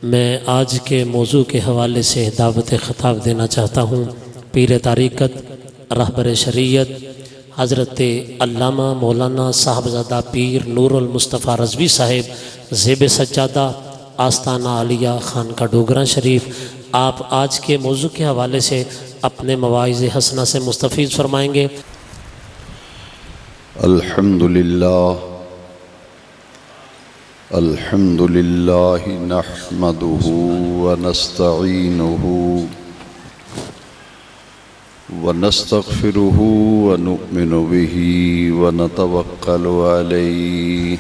मैं आज के मौजू के हवाले से दावत ख़िताब देना चाहता हूँ। पीर तारीक़त रहबर शरीयत हज़रत अल्लामा मौलाना साहबज़ादा पीर नूरुल मुस्तफ़ा रज़वी साहिब ज़ेब सज्जादा आस्ताना आलिया खानका डोगरा शरीफ आप आज के मौजू के हवाले से अपने मवाइज़ हसना से मुस्तफ़ीज़ फरमाएँगे। अल्हम्दुलिल्लाह अल्हम्दुलिल्लाह नहमदुहु व नस्तईनुहु व नस्तग़फिरुहु व नु'मिनु बिही व नतवक्कलु अलैहि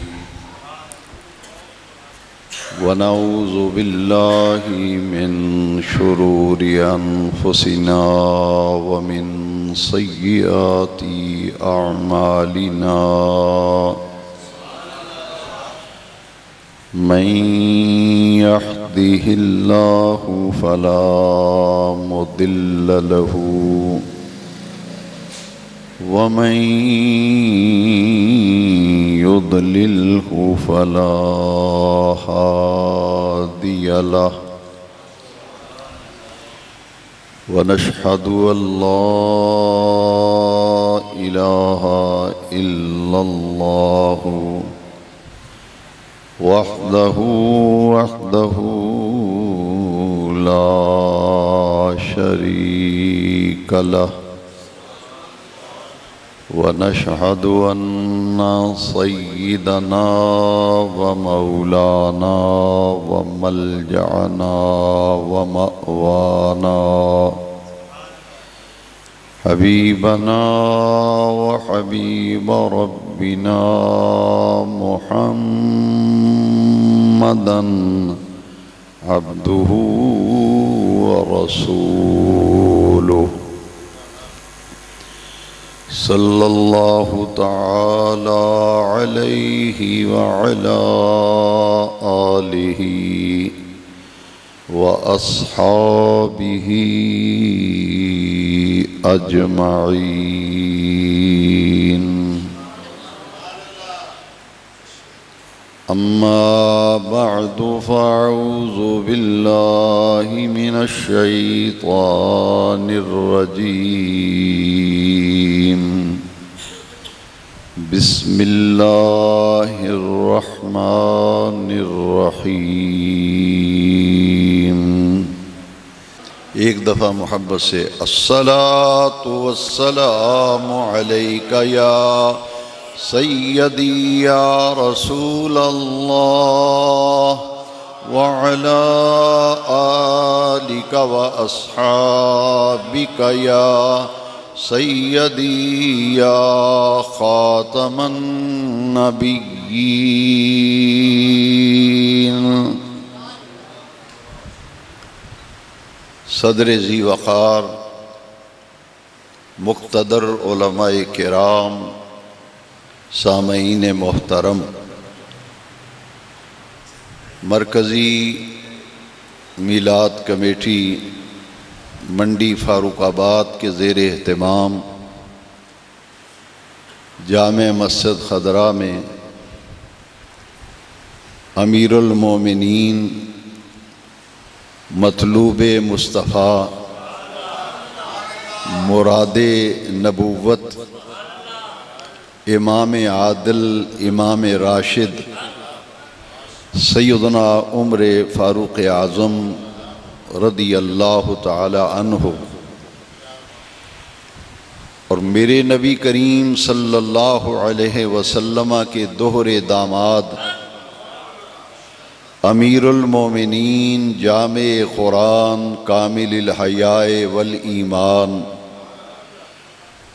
व नऊज़ु बिल्लाहि मिन शुरूरि अनफुसिना व मिन सय्यिआति अअमालिना मन यहदिहिल्लाहु फला मुदिल्ल लहु व मन युद्लिल्हु फला हादिय लहु व नशहदु अल्ला इलाहा इल्लल्लाहु वहदहु ला शरीक लहु व नशहदु अन्ना सय्यिदना व मौलाना व मल्जअना व मअवाना हबीबना व हबीब रब्बिना मुहम्मदन अब्दुहु व रसूलुहु सल्लल्लाहु तआला अलैहि व अला आलिहि व अस्हाबिहि अजमईन। अम्मा बअदु फ़अऊज़ु बिल्लाहि मिनश शैतानिर रजीम। बिस्मिल्लाहिर रहमानिर रहीम। एक दफ़ा मोहब्बत से अस्सलातु वस्सलामु अलैका या सय्यदी या रसूल अल्लाह व अला आलिका व अस्हाबिका या सय्यदी या खातमन नबिय्यीन। सदर ज़ी वक़ार मुक़्तदर उलमाए किराम सामईन मोहतरम, मरकज़ी मीलाद कमेटी मंडी फ़ारुक़ाबाद के ज़ेर एहतमाम जामे मस्जिद खदरा में अमीरुल मोमिनीन मतलूबे मुस्तफ़ा मुरादे नबूवत इमाम आदिल इमाम राशिद सैयदना उमर फ़ारूक़ आज़म रदी अल्लाह ताला अन्हु और मेरे नबी करीम सल्लल्लाहु अलैहि वसल्लम के दोहरे दामाद अमीरुल मोमिनीन जामे कुरान कामिल हयाए वल ईमान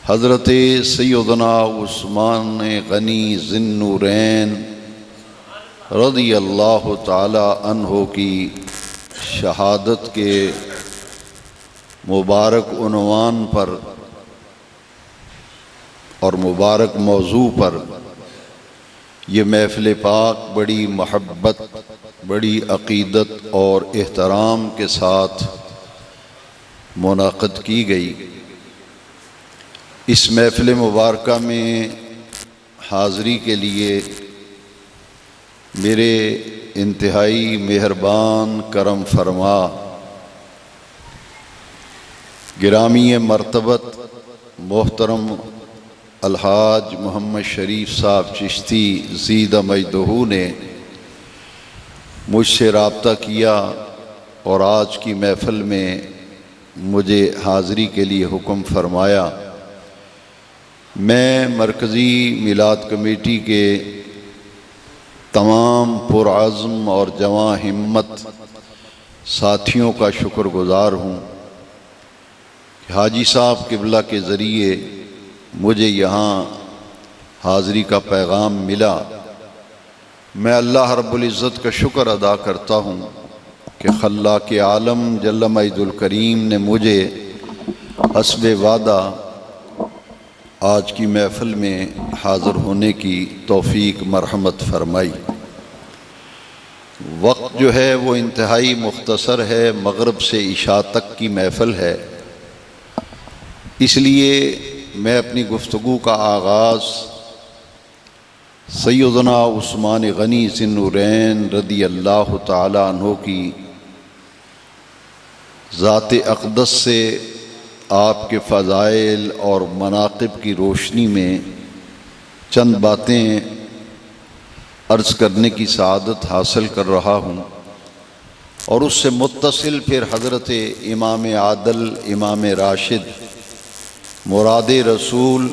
हज़रत सैयदना उस्मान गनी ज़िन्नूरैन रज़ी अल्लाह ताला अन्हो की शहादत के मुबारक उन्वान पर और मुबारक मौजू पर ये महफ़िल पाक बड़ी महब्बत बड़ी अक़ीदत और एहतराम के साथ मुनाक़द की गई। इस महफ़िल मुबारका में हाज़री के लिए मेरे इंतहाई मेहरबान करम फरमा गिरामी मर्तबत मोहतरम अलहाज मोहम्मद शरीफ साहब चिश्ती ज़ीद मजदहू ने मुझसे रब्ता किया और आज की महफ़िल में मुझे हाज़री के लिए हुक्म फरमाया। मैं मरकज़ी मिलाद कमेटी के तमाम पुरअज़्म और जवां हिम्मत साथियों का शुक्रगुज़ार हूँ। हाजी साहब क़िबला के ज़रिए मुझे यहाँ हाज़री का पैगाम मिला। मैं अल्लाह रब्बुल इज़्ज़त का शुक्र अदा करता हूँ कि खल्लाक़ आलम जल्ल मजदुल करीम ने मुझे हस्बे वादा आज की महफ़िल में हाज़िर होने की तौफ़ीक मरहमत फ़रमाई। वक्त जो है वो इंतहाई मुख्तसर है, मग़रिब से इशा तक की महफ़िल है, इसलिए मैं अपनी गुफ्तगू का आगाज़ सैयदना उस्मान गनी ज़िन्नुरैन रदी अल्लाह ताला अन्हु की ज़ात अक़दस से आपके फ़ज़ाइल और मनाक़िब की रोशनी में चंद बातें अर्ज़ करने की सआदत हासिल कर रहा हूँ और उससे मुत्तसिल फिर हज़रत इमाम आदल इमाम राशिद मुराद रसूल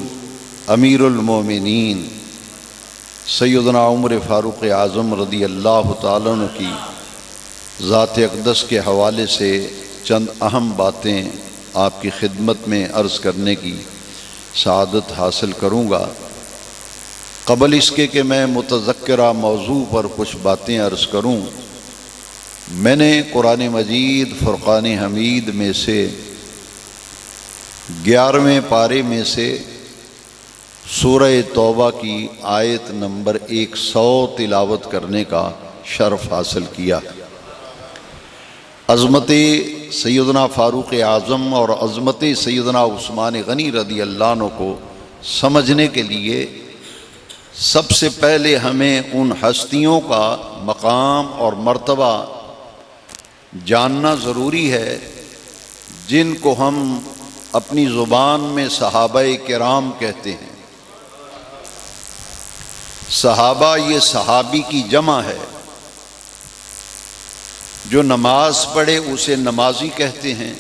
अमीरुल मोमिनीन सैयदना उमर फ़ारूक़ आज़म रदी अल्लाह ताला अन्हु की ज़ात अक़दस के हवाले से चंद अहम बातें आपकी खिदमत में अर्ज़ करने की सआदत हासिल करूँगा। क़बल इसके कि मैं मुतज़क्किरा मौजू पर कुछ बातें अर्ज़ करूँ, मैंने कुरान मजीद फ़ुरक़ान हमीद में से 11वें पारे में से सूरह तौबा की आयत नंबर 100 तिलावत करने का शर्फ़ हासिल किया। अज़मत सैयदना फ़ारूक़ आज़म और अज़मत सैयदना उस्मान गनी रदी अल्लाह अन्हु को समझने के लिए सबसे पहले हमें उन हस्तियों का मकाम और मर्तबा जानना ज़रूरी है जिनको हम अपनी ज़ुबान में सहाबाए किराम कहते हैं। सहाबा ये सहाबी की जमा है। जो नमाज पढ़े उसे नमाजी कहते हैं,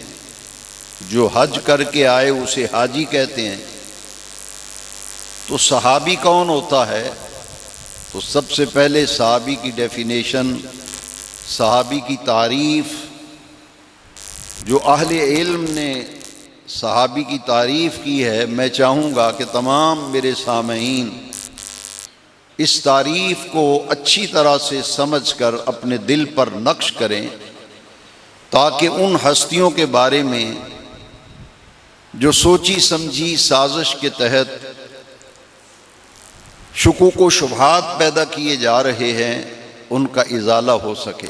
जो हज करके आए उसे हाजी कहते हैं। तो सहाबी कौन होता है? तो सबसे पहले सहाबी की डेफिनेशन, सहाबी की तारीफ़, जो अहले इल्म ने सहाबी की तारीफ़ की है, मैं चाहूँगा कि तमाम मेरे सामईन इस तारीफ़ को अच्छी तरह से समझकर अपने दिल पर नक्श करें ताकि उन हस्तियों के बारे में जो सोची समझी साजिश के तहत शुकूक व शुबहात पैदा किए जा रहे हैं उनका इज़ाला हो सके।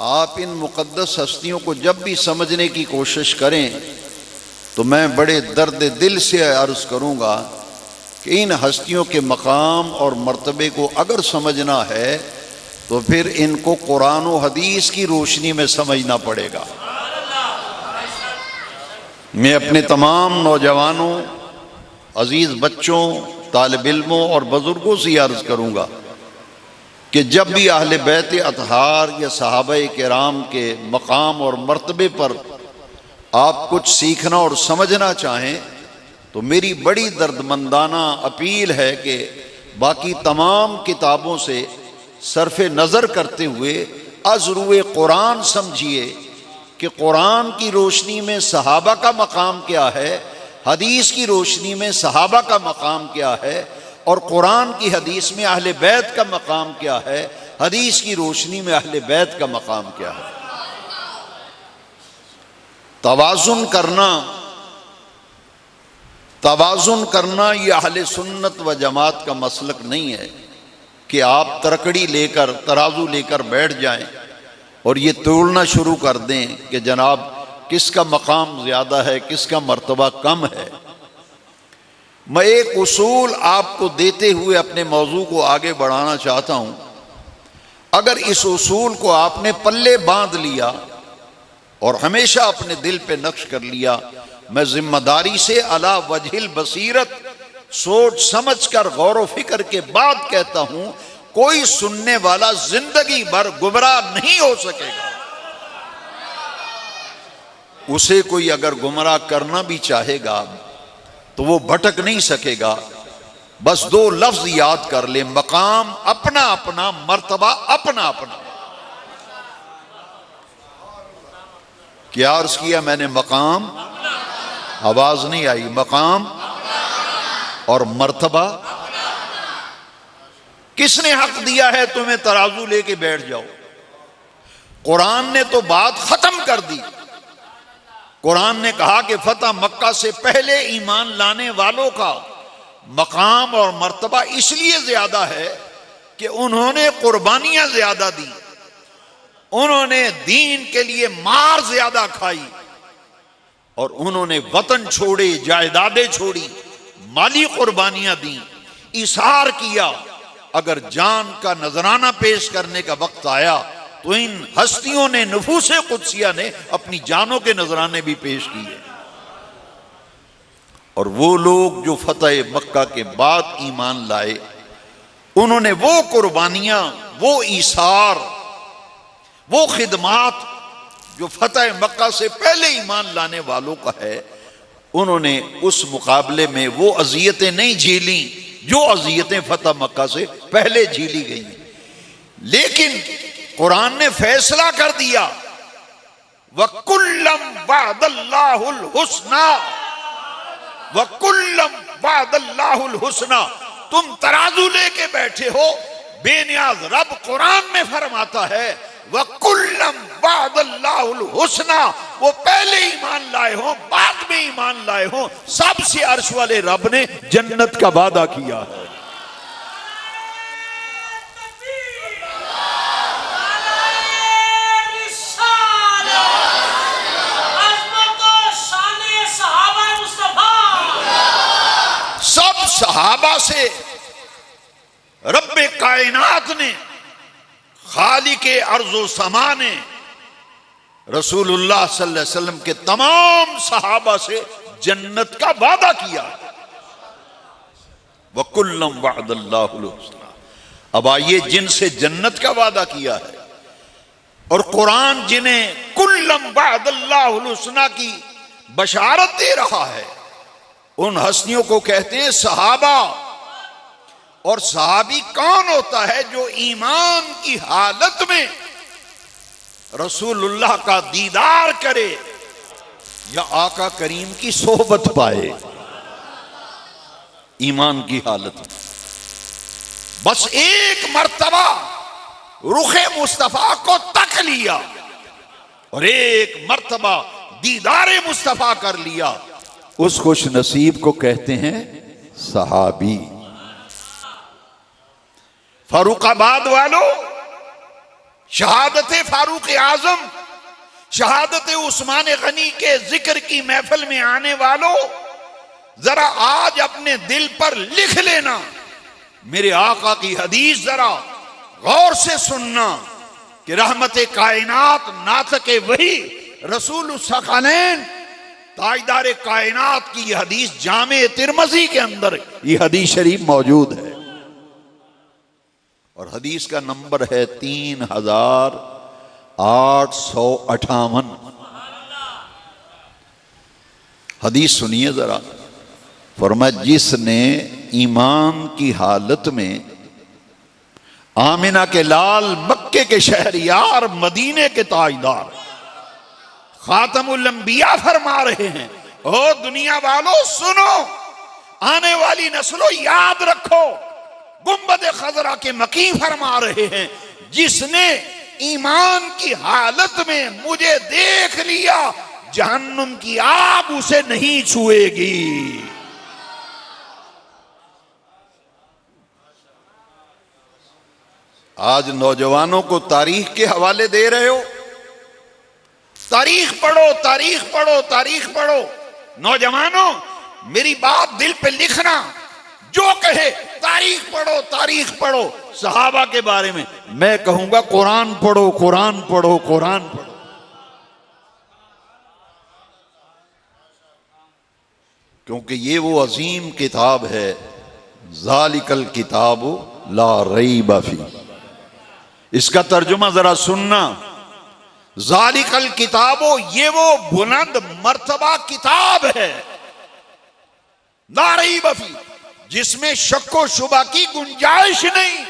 आप इन मुक़द्दस हस्तियों को जब भी समझने की कोशिश करें तो मैं बड़े दर्द दिल से अर्ज़ करूँगा कि इन हस्तियों के मकाम और मर्तबे को अगर समझना है तो फिर इनको कुरान व हदीस की रोशनी में समझना पड़ेगा। मैं अपने तमाम नौजवानों, अजीज़ बच्चों, तालिब इल्मों और बुज़ुर्गों से अर्ज़ करूँगा कि जब भी अहले बैत अतहार या सहाबाए किराम के मकाम और मर्तबे पर आप कुछ सीखना और समझना चाहें तो मेरी बड़ी दर्दमंदाना अपील है कि बाकी तमाम किताबों से सरफ़ नज़र करते हुए अज़रूए कुरान समझिए कि कुरान की रोशनी में सहाबा का मकाम क्या है, हदीस की रोशनी में सहाबा का मकाम क्या है और कुरान की हदीस में अहले बैत का मकाम क्या है, हदीस की रोशनी में अहले बैत का मकाम क्या है। तवाज़ुन करना यह अहले सुन्नत व जमात का मसलक नहीं है कि आप तरकड़ी लेकर, तराजू लेकर बैठ जाएं और ये तोड़ना शुरू कर दें कि जनाब किसका मकाम ज़्यादा है, किसका मर्तबा कम है। मैं एक उसूल आपको देते हुए अपने मौजू को आगे बढ़ाना चाहता हूं। अगर इस उसूल को आपने पल्ले बांध लिया और हमेशा अपने दिल पे नक्श कर लिया, मैं जिम्मेदारी से अला वजहिल बसीरत सोच समझ कर गौर व फिक्र के बाद कहता हूं, कोई सुनने वाला जिंदगी भर गुमराह नहीं हो सकेगा। उसे कोई अगर गुमराह करना भी चाहेगा तो वो भटक नहीं सकेगा। बस दो लफ्ज याद कर ले, मकाम अपना अपना, मर्तबा अपना अपना। क्या अर्ज किया मैंने? मकाम, आवाज नहीं आई, मकाम और मर्तबा। किसने हक दिया है तुम्हें तराजू लेके बैठ जाओ? कुरान ने तो बात खत्म कर दी। कुरान ने कहा कि फतह मक्का से पहले ईमान लाने वालों का मकाम और मर्तबा इसलिए ज्यादा है कि उन्होंने कुर्बानियां ज्यादा दी, उन्होंने दीन के लिए मार ज्यादा खाई और उन्होंने वतन छोड़े, जायदादें छोड़ी, माली कुर्बानियां दी, इसार किया। अगर जान का नजराना पेश करने का वक्त आया तो इन हस्तियों ने, नफूसे कुदसिया ने अपनी जानों के नजराने भी पेश किए। और वो लोग जो फतह मक्का के बाद ईमान लाए, उन्होंने वो कुर्बानियां, वो ईसार, वो खिदमात जो फतह मक्का से पहले ईमान लाने वालों का है, उन्होंने उस मुकाबले में वो अजियतें नहीं झेली जो अजियतें फतह मक्का से पहले झेली गई। लेकिन कुरान ने फैसला कर दिया, वकुल्लम वादल्लाहुल हुस्ना, वकुल्लम वादल्लाहुल हुस्ना। तुम तराजू लेके बैठे हो, बेनियाज रब कुरान में फरमाता है वकुल्लम वादल्लाहुल हुस्ना। वो पहले ईमान लाए हो, बाद में ईमान लाए हो, सबसे अर्श वाले रब ने जन्नत का वादा किया है। सब सहाबा से रब्बे कायनात ने, खालिके अर्ज़ो समा ने, रसूलुल्लाह सल्लल्लाहु अलैहि वसल्लम के तमाम सहाबा से जन्नत का वादा किया। वकुल्लम वअदल्लाहुल हुस्ना। अब आइए, जिनसे जन्नत का वादा किया है और कुरान जिन्हें कुल्लम वअदल्लाहुल हुस्ना की बशारत दे रहा है, उन हस्तियों को कहते हैं सहाबा। और सहाबी कौन होता है? जो ईमान की हालत में रसूलुल्लाह का दीदार करे या आका करीम की सोहबत पाए। ईमान की हालत में बस एक मर्तबा रुखे मुस्तफा को तक लिया और एक मर्तबा दीदारे मुस्तफा कर लिया, उस खुश नसीब को कहते हैं सहाबी। फारूकाबाद वालों, शहादत फारूक आजम, शहादत उस्मान गनी के जिक्र की महफिल में आने वालों, जरा आज अपने दिल पर लिख लेना, मेरे आका की हदीस जरा गौर से सुनना कि रहमत कायनात नातके वही रसूल सकलैन ताजदार कायनात की यह हदीस जामे तिरमजी के अंदर यह हदीस शरीफ मौजूद है और हदीस का नंबर है 3858। हदीस सुनिए जरा। फरमाया, जिसने ईमान की हालत में आमिना के लाल, मक्के के शहरियार, मदीने के ताजदार, खातमुल अंबिया फरमा रहे हैं, ओ दुनिया वालों सुनो, आने वाली नस्लों याद रखो, गुंबद खजरा के मकी फरमा रहे हैं, जिसने ईमान की हालत में मुझे देख लिया, जहन्नुम की आग उसे नहीं छुएगी। आज नौजवानों को तारीख के हवाले दे रहे हो, तारीख पढ़ो, तारीख पढ़ो, तारीख पढ़ो। नौजवानों, मेरी बात दिल पे लिखना, जो कहे तारीख पढ़ो सहाबा के बारे में, मैं कहूंगा कुरान पढ़ो, कुरान पढ़ो, कुरान पढ़ो। क्योंकि ये वो अजीम किताब है, ज़ालिकल किताबु ला रैब फी। इसका तर्जुमा जरा सुनना, ज़ालिकल किताबो, ये वो बुलंद मर्तबा किताब है, ला रैब फी, जिसमें शक्को शुबा की गुंजाइश नहीं।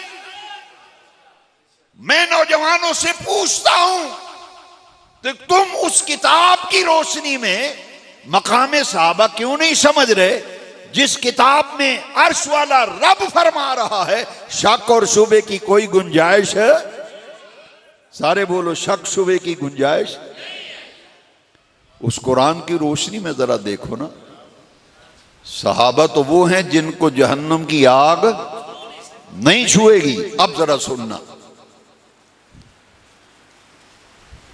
मैं नौजवानों से पूछता हूं तो तुम उस किताब की रोशनी में मकामे सहाबा क्यों नहीं समझ रहे, जिस किताब में अर्श वाला रब फरमा रहा है शक और शुबे की कोई गुंजाइश है? सारे बोलो, शक शुबे की गुंजाइश। उस कुरान की रोशनी में जरा देखो ना, सहाबा तो वो हैं जिनको जहन्नम की आग नहीं छुएगी। अब जरा सुनना,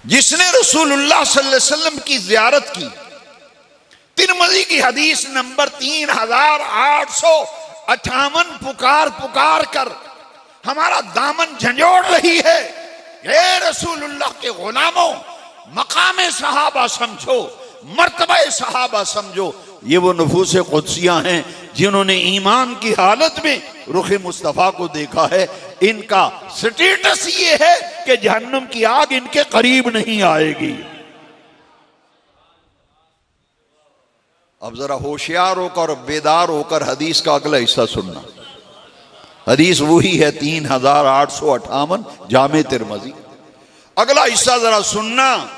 जिसने रसूलुल्लाह सल्लल्लाहु अलैहि वसल्लम की जियारत की, तिरमिज़ी की हदीस नंबर 3858 पुकार कर हमारा दामन झंझोड़ रही है, हे रसूलुल्लाह के गुलामों, मकामे सहाबा समझो, मर्तबा सहाबा समझो। ये वो नफूस कुदसियां हैं जिन्होंने ईमान की हालत में रुख मुस्तफ़ा को देखा है। इनका स्टेटस ये है कि जहन्नम की आग इनके करीब नहीं आएगी। अब जरा होशियार होकर, बेदार होकर हदीस का अगला हिस्सा सुनना। हदीस वही है 3858 जामे तिरमिज़ी। अगला हिस्सा जरा सुनना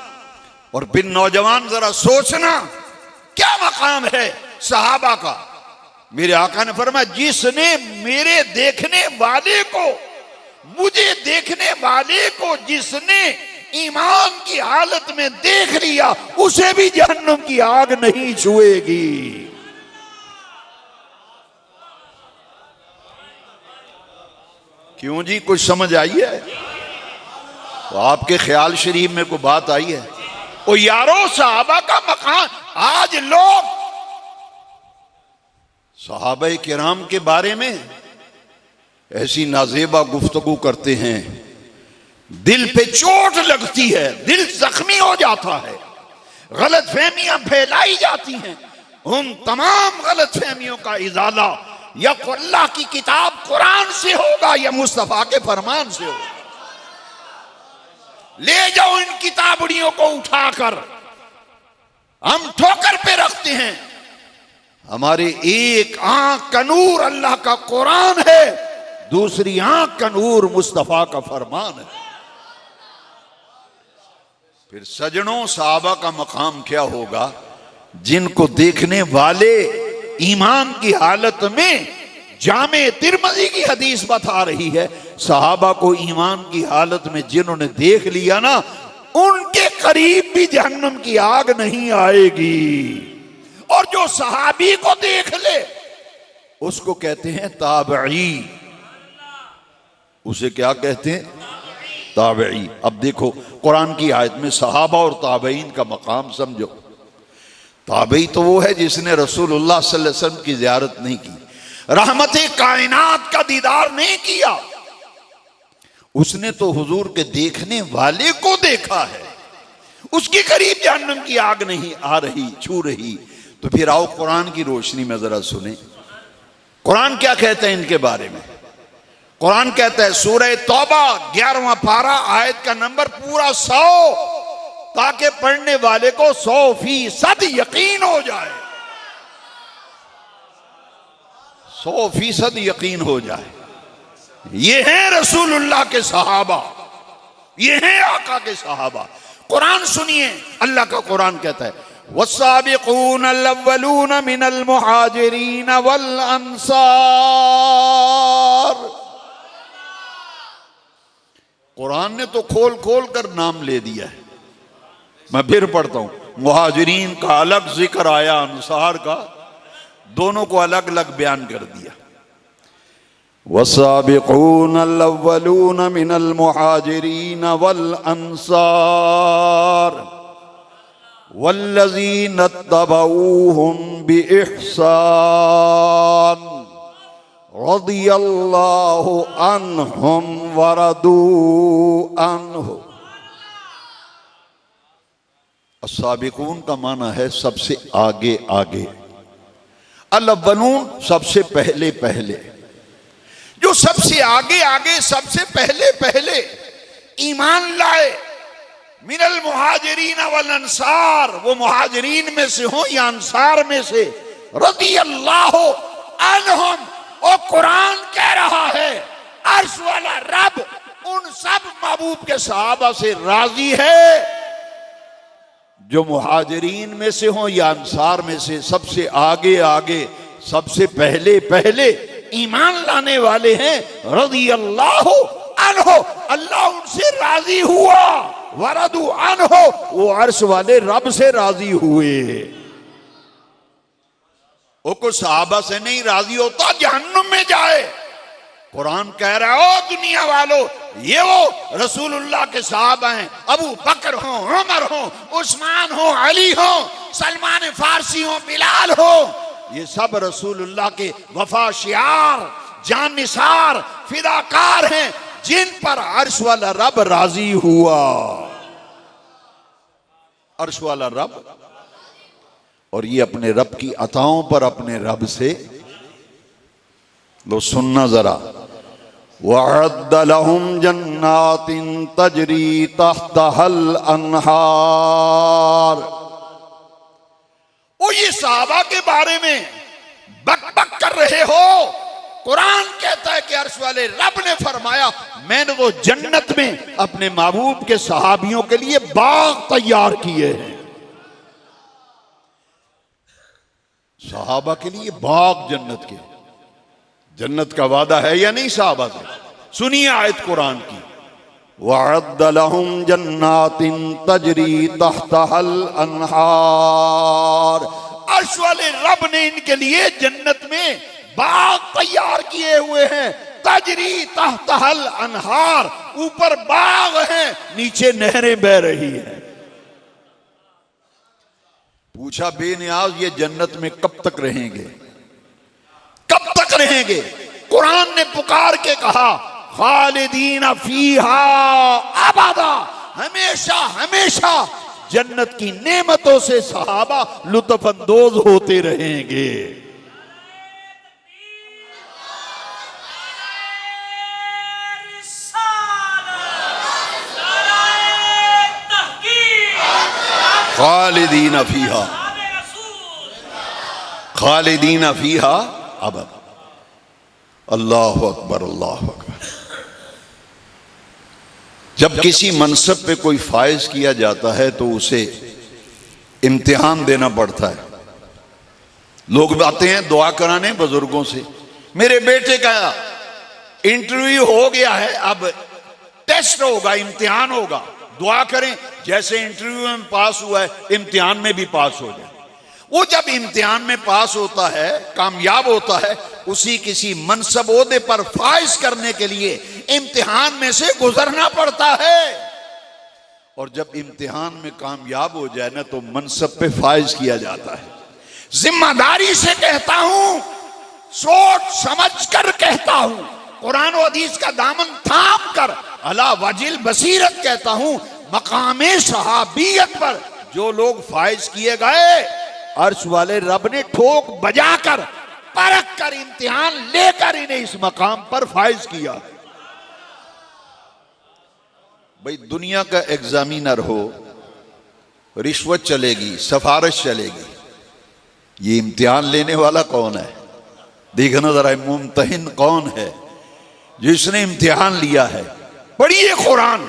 और बिन नौजवान जरा सोचना, क्या मकाम है सहाबा का। मेरे आका ने फरमाया, जिसने मेरे देखने वाले को, मुझे देखने वाले को जिसने ईमान की हालत में देख लिया, उसे भी जहन्नम की आग नहीं छुएगी। क्यों जी, कुछ समझ आई है? तो आपके ख्याल शरीफ में कोई बात आई है? ओ यारो, सहाबा का मकान, आज लोग सहाबा किराम के बारे में ऐसी नाजेबा गुफ्तगू करते हैं, दिल पे चोट लगती है, दिल जख्मी हो जाता है, गलत फहमियां फैलाई जाती हैं। उन तमाम गलत फहमियों का इजाला या अल्लाह की किताब कुरान से होगा या मुस्तफा के फरमान से होगा। ले जाओ इन किताबड़ियों को उठाकर, हम ठोकर पे रखते हैं। हमारे एक आंख का नूर अल्लाह का कुरान है, दूसरी आंख का नूर मुस्तफा का फरमान है। फिर सजनों, सहाबा का मकाम क्या होगा, जिनको देखने वाले ईमान की हालत में, जामे तिरमिज़ी की हदीस बता रही है, सहाबा को ईमान की हालत में जिन्होंने देख लिया ना, उनके करीब भी जहन्नम की आग नहीं आएगी। और जो सहाबी को देख ले उसको कहते हैं ताबई। उसे क्या कहते हैं? ताबई। अब देखो कुरान की आयत में सहाबा और ताबईन का मकाम समझो। ताबई तो वो है जिसने रसूलुल्लाह सल्लल्लाहु अलैहि वसल्लम की जियारत नहीं की, रहमते कायनात का दीदार नहीं किया, उसने तो हुजूर के देखने वाले को देखा है, उसके करीब जहन्नम की आग नहीं आ रही, छू रही। तो फिर आओ कुरान की रोशनी में जरा सुने, कुरान क्या कहता है इनके बारे में। कुरान कहता है सूरह तौबा 11वां पारा, आयत का नंबर पूरा 100, ताकि पढ़ने वाले को 100% यकीन हो जाए, 100% यकीन हो जाए। ये हैं रसूलुल्लाह के सहाबा, ये हैं आका के सहाबा। कुरान सुनिए, अल्लाह का कुरान कहता है वस्साबिकून अल-अव्वलून मिनल मुहाजिरीन वल अंसार। कुरान ने तो खोल खोल कर नाम ले दिया है। मैं फिर पढ़ता हूं, मुहाजिरीन का अलग जिक्र आया, अंसार का, दोनों को अलग अलग बयान कर दिया। वस्साबिकून अल-अव्वलून मिनल मुहाजिरीन वल अंसार वल्लज़ीन तबऊहुम बिइहसान रज़ियल्लाहु अन्हुम वरदू अन्हु। अस्साबिकून का माना है सबसे आगे आगे, अल-अव्वलून सबसे पहले पहले। जो सबसे आगे आगे सबसे पहले पहले ईमान लाए, मिनल मुहाजिरीन वल अंसार, वो मुहाजिरीन में से हो या अंसार में से, रज़ियल्लाहु अन्हुम, और कुरान कह रहा है अर्श वाला रब उन सब महबूब के सहाबा से राजी है जो मुहाजिरीन में से हो या अंसार में से सबसे आगे आगे सबसे पहले पहले ईमान लाने वाले हैं। रज़ियल्लाहु अन्हु, अल्लाह उनसे राजी हुआ, वरदू अन्हु, वो अर्श वाले रब से राजी हुए। वो को सहाबा से नहीं राजी होता जहन्नुम में जाए। कुरान कह रहा है ओ दुनिया वालों, ये वो रसूलुल्लाह के सहाबा हैं, अबू बकर हो, उमर हो, उस्मान हो, अली हो, सलमान फारसी हो, बिलाल हो, ये सब रसूलुल्लाह के वफा शियार, जान निसार, फिदाकार हैं जिन पर अर्श वाला रब राजी हुआ। अर्श वाला रब, और ये अपने रब की अताओं पर अपने रब से लो सुनना जरा। वअद्द लहुम जन्नातिन तजरी तहतहल अन्हार। वो ये सहाबा के बारे में बक बक कर रहे हो, कुरान कहता है कि अर्श वाले रब ने फरमाया मैंने वो जन्नत में अपने महबूब के सहाबियों के लिए बाग तैयार किए हैं। सहाबा के लिए बाग जन्नत के, जन्नत का वादा है या नहीं साहबा से? सुनिए आयत कुरान की, वअद्द लहुम जन्नातिन तजरी तहतहल अन्हार। अर्श वाले रब ने इनके लिए जन्नत में बाग तैयार किए हुए हैं। तजरी तहतहल अन्हार, ऊपर बाग हैं, नीचे नहरें बह रही हैं। पूछा बेनियाज ये जन्नत में कब तक रहेंगे? कब तक रहेंगे? कुरान ने पुकार के कहा खालिदीन फीहा अबदा, हमेशा हमेशा जन्नत की नेमतों से सहाबा लुत्फ अंदोज होते रहेंगे। खालिदीन फीहा, खालिदीन फीहा अबद। अल्लाह अकबर, अल्लाह अकबर। जब किसी मनसब पे कोई फायज किया जाता है तो उसे इम्तिहान देना पड़ता है। लोग आते हैं दुआ कराने बुजुर्गों से, मेरे बेटे का इंटरव्यू हो गया है, अब टेस्ट होगा, इम्तिहान होगा, दुआ करें जैसे इंटरव्यू में पास हुआ है इम्तिहान में भी पास हो जाए। वो जब इम्तिहान में पास होता है, कामयाब होता है, उसी किसी मनसब ओहदे पर फाइज करने के लिए इम्तिहान में से गुजरना पड़ता है। और जब इम्तिहान में कामयाब हो जाए ना तो मनसब पे फाइज किया जाता है। जिम्मेदारी से कहता हूं, सोच समझ कर कहता हूं, कुरान और हदीस का दामन थाम कर अला वजिल बसीरत कहता हूं, मकामे सहाबियत पर जो लोग फाइज किए गए अर्श वाले रब ने ठोक बजाकर परख कर इम्तिहान लेकर इन्हें इस मकाम पर फाइज किया। भाई दुनिया का एग्जामिनर हो, रिश्वत चलेगी, सिफारिश चलेगी, ये इम्तिहान लेने वाला कौन है? देखना जरा मुमतहिन कौन है जिसने इम्तिहान लिया है। पढ़िए कुरान,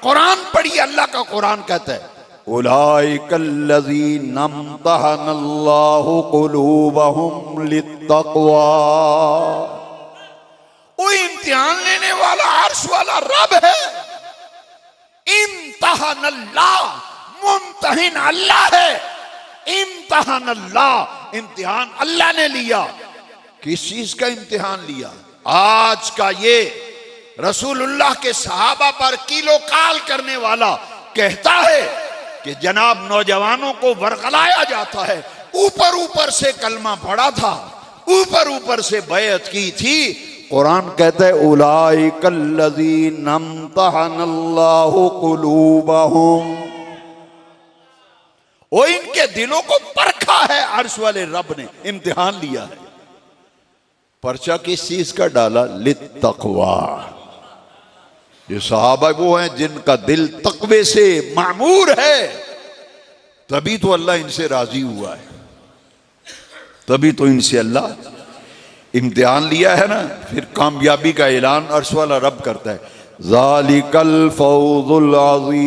कुरान पढ़िए, अल्लाह का कुरान कहता है उलाइकल्लज़ीना इम्तहनल्लाहु कुलूबहुम लित्तक़वा। वो इम्तिहान लेने वाला अर्श वाला रब है। इम्तहनल्लाह, मुमतहिन अल्लाह है। इम्तहनल्लाह, इम्तिहान अल्लाह ने लिया। किस चीज का इम्तिहान लिया? आज का ये रसूलुल्लाह के सहाबा पर किलो काल करने वाला कहता है कि जनाब नौजवानों को वरगलाया जाता है। ऊपर ऊपर से कलमा पढ़ा था, ऊपर ऊपर से बैत की थी। कुरान कहता है उलाइकल्लज़ीना इम्तहनल्लाहु कुलूबहुम, वो इनके दिलों को परखा है, अर्श वाले रब ने इम्तिहान लिया है। पर्चा किस चीज का डाला? लित्तक़वा। ये सहाबा वो हैं जिनका दिल तकवे से मामूर है, तभी तो अल्लाह इनसे राजी हुआ है, तभी तो इनसे अल्लाह इम्तिहान लिया है ना। फिर कामयाबी का ऐलान अर्श वाला रब करता है, ज़ालिकल फौज़ुल अज़ीम।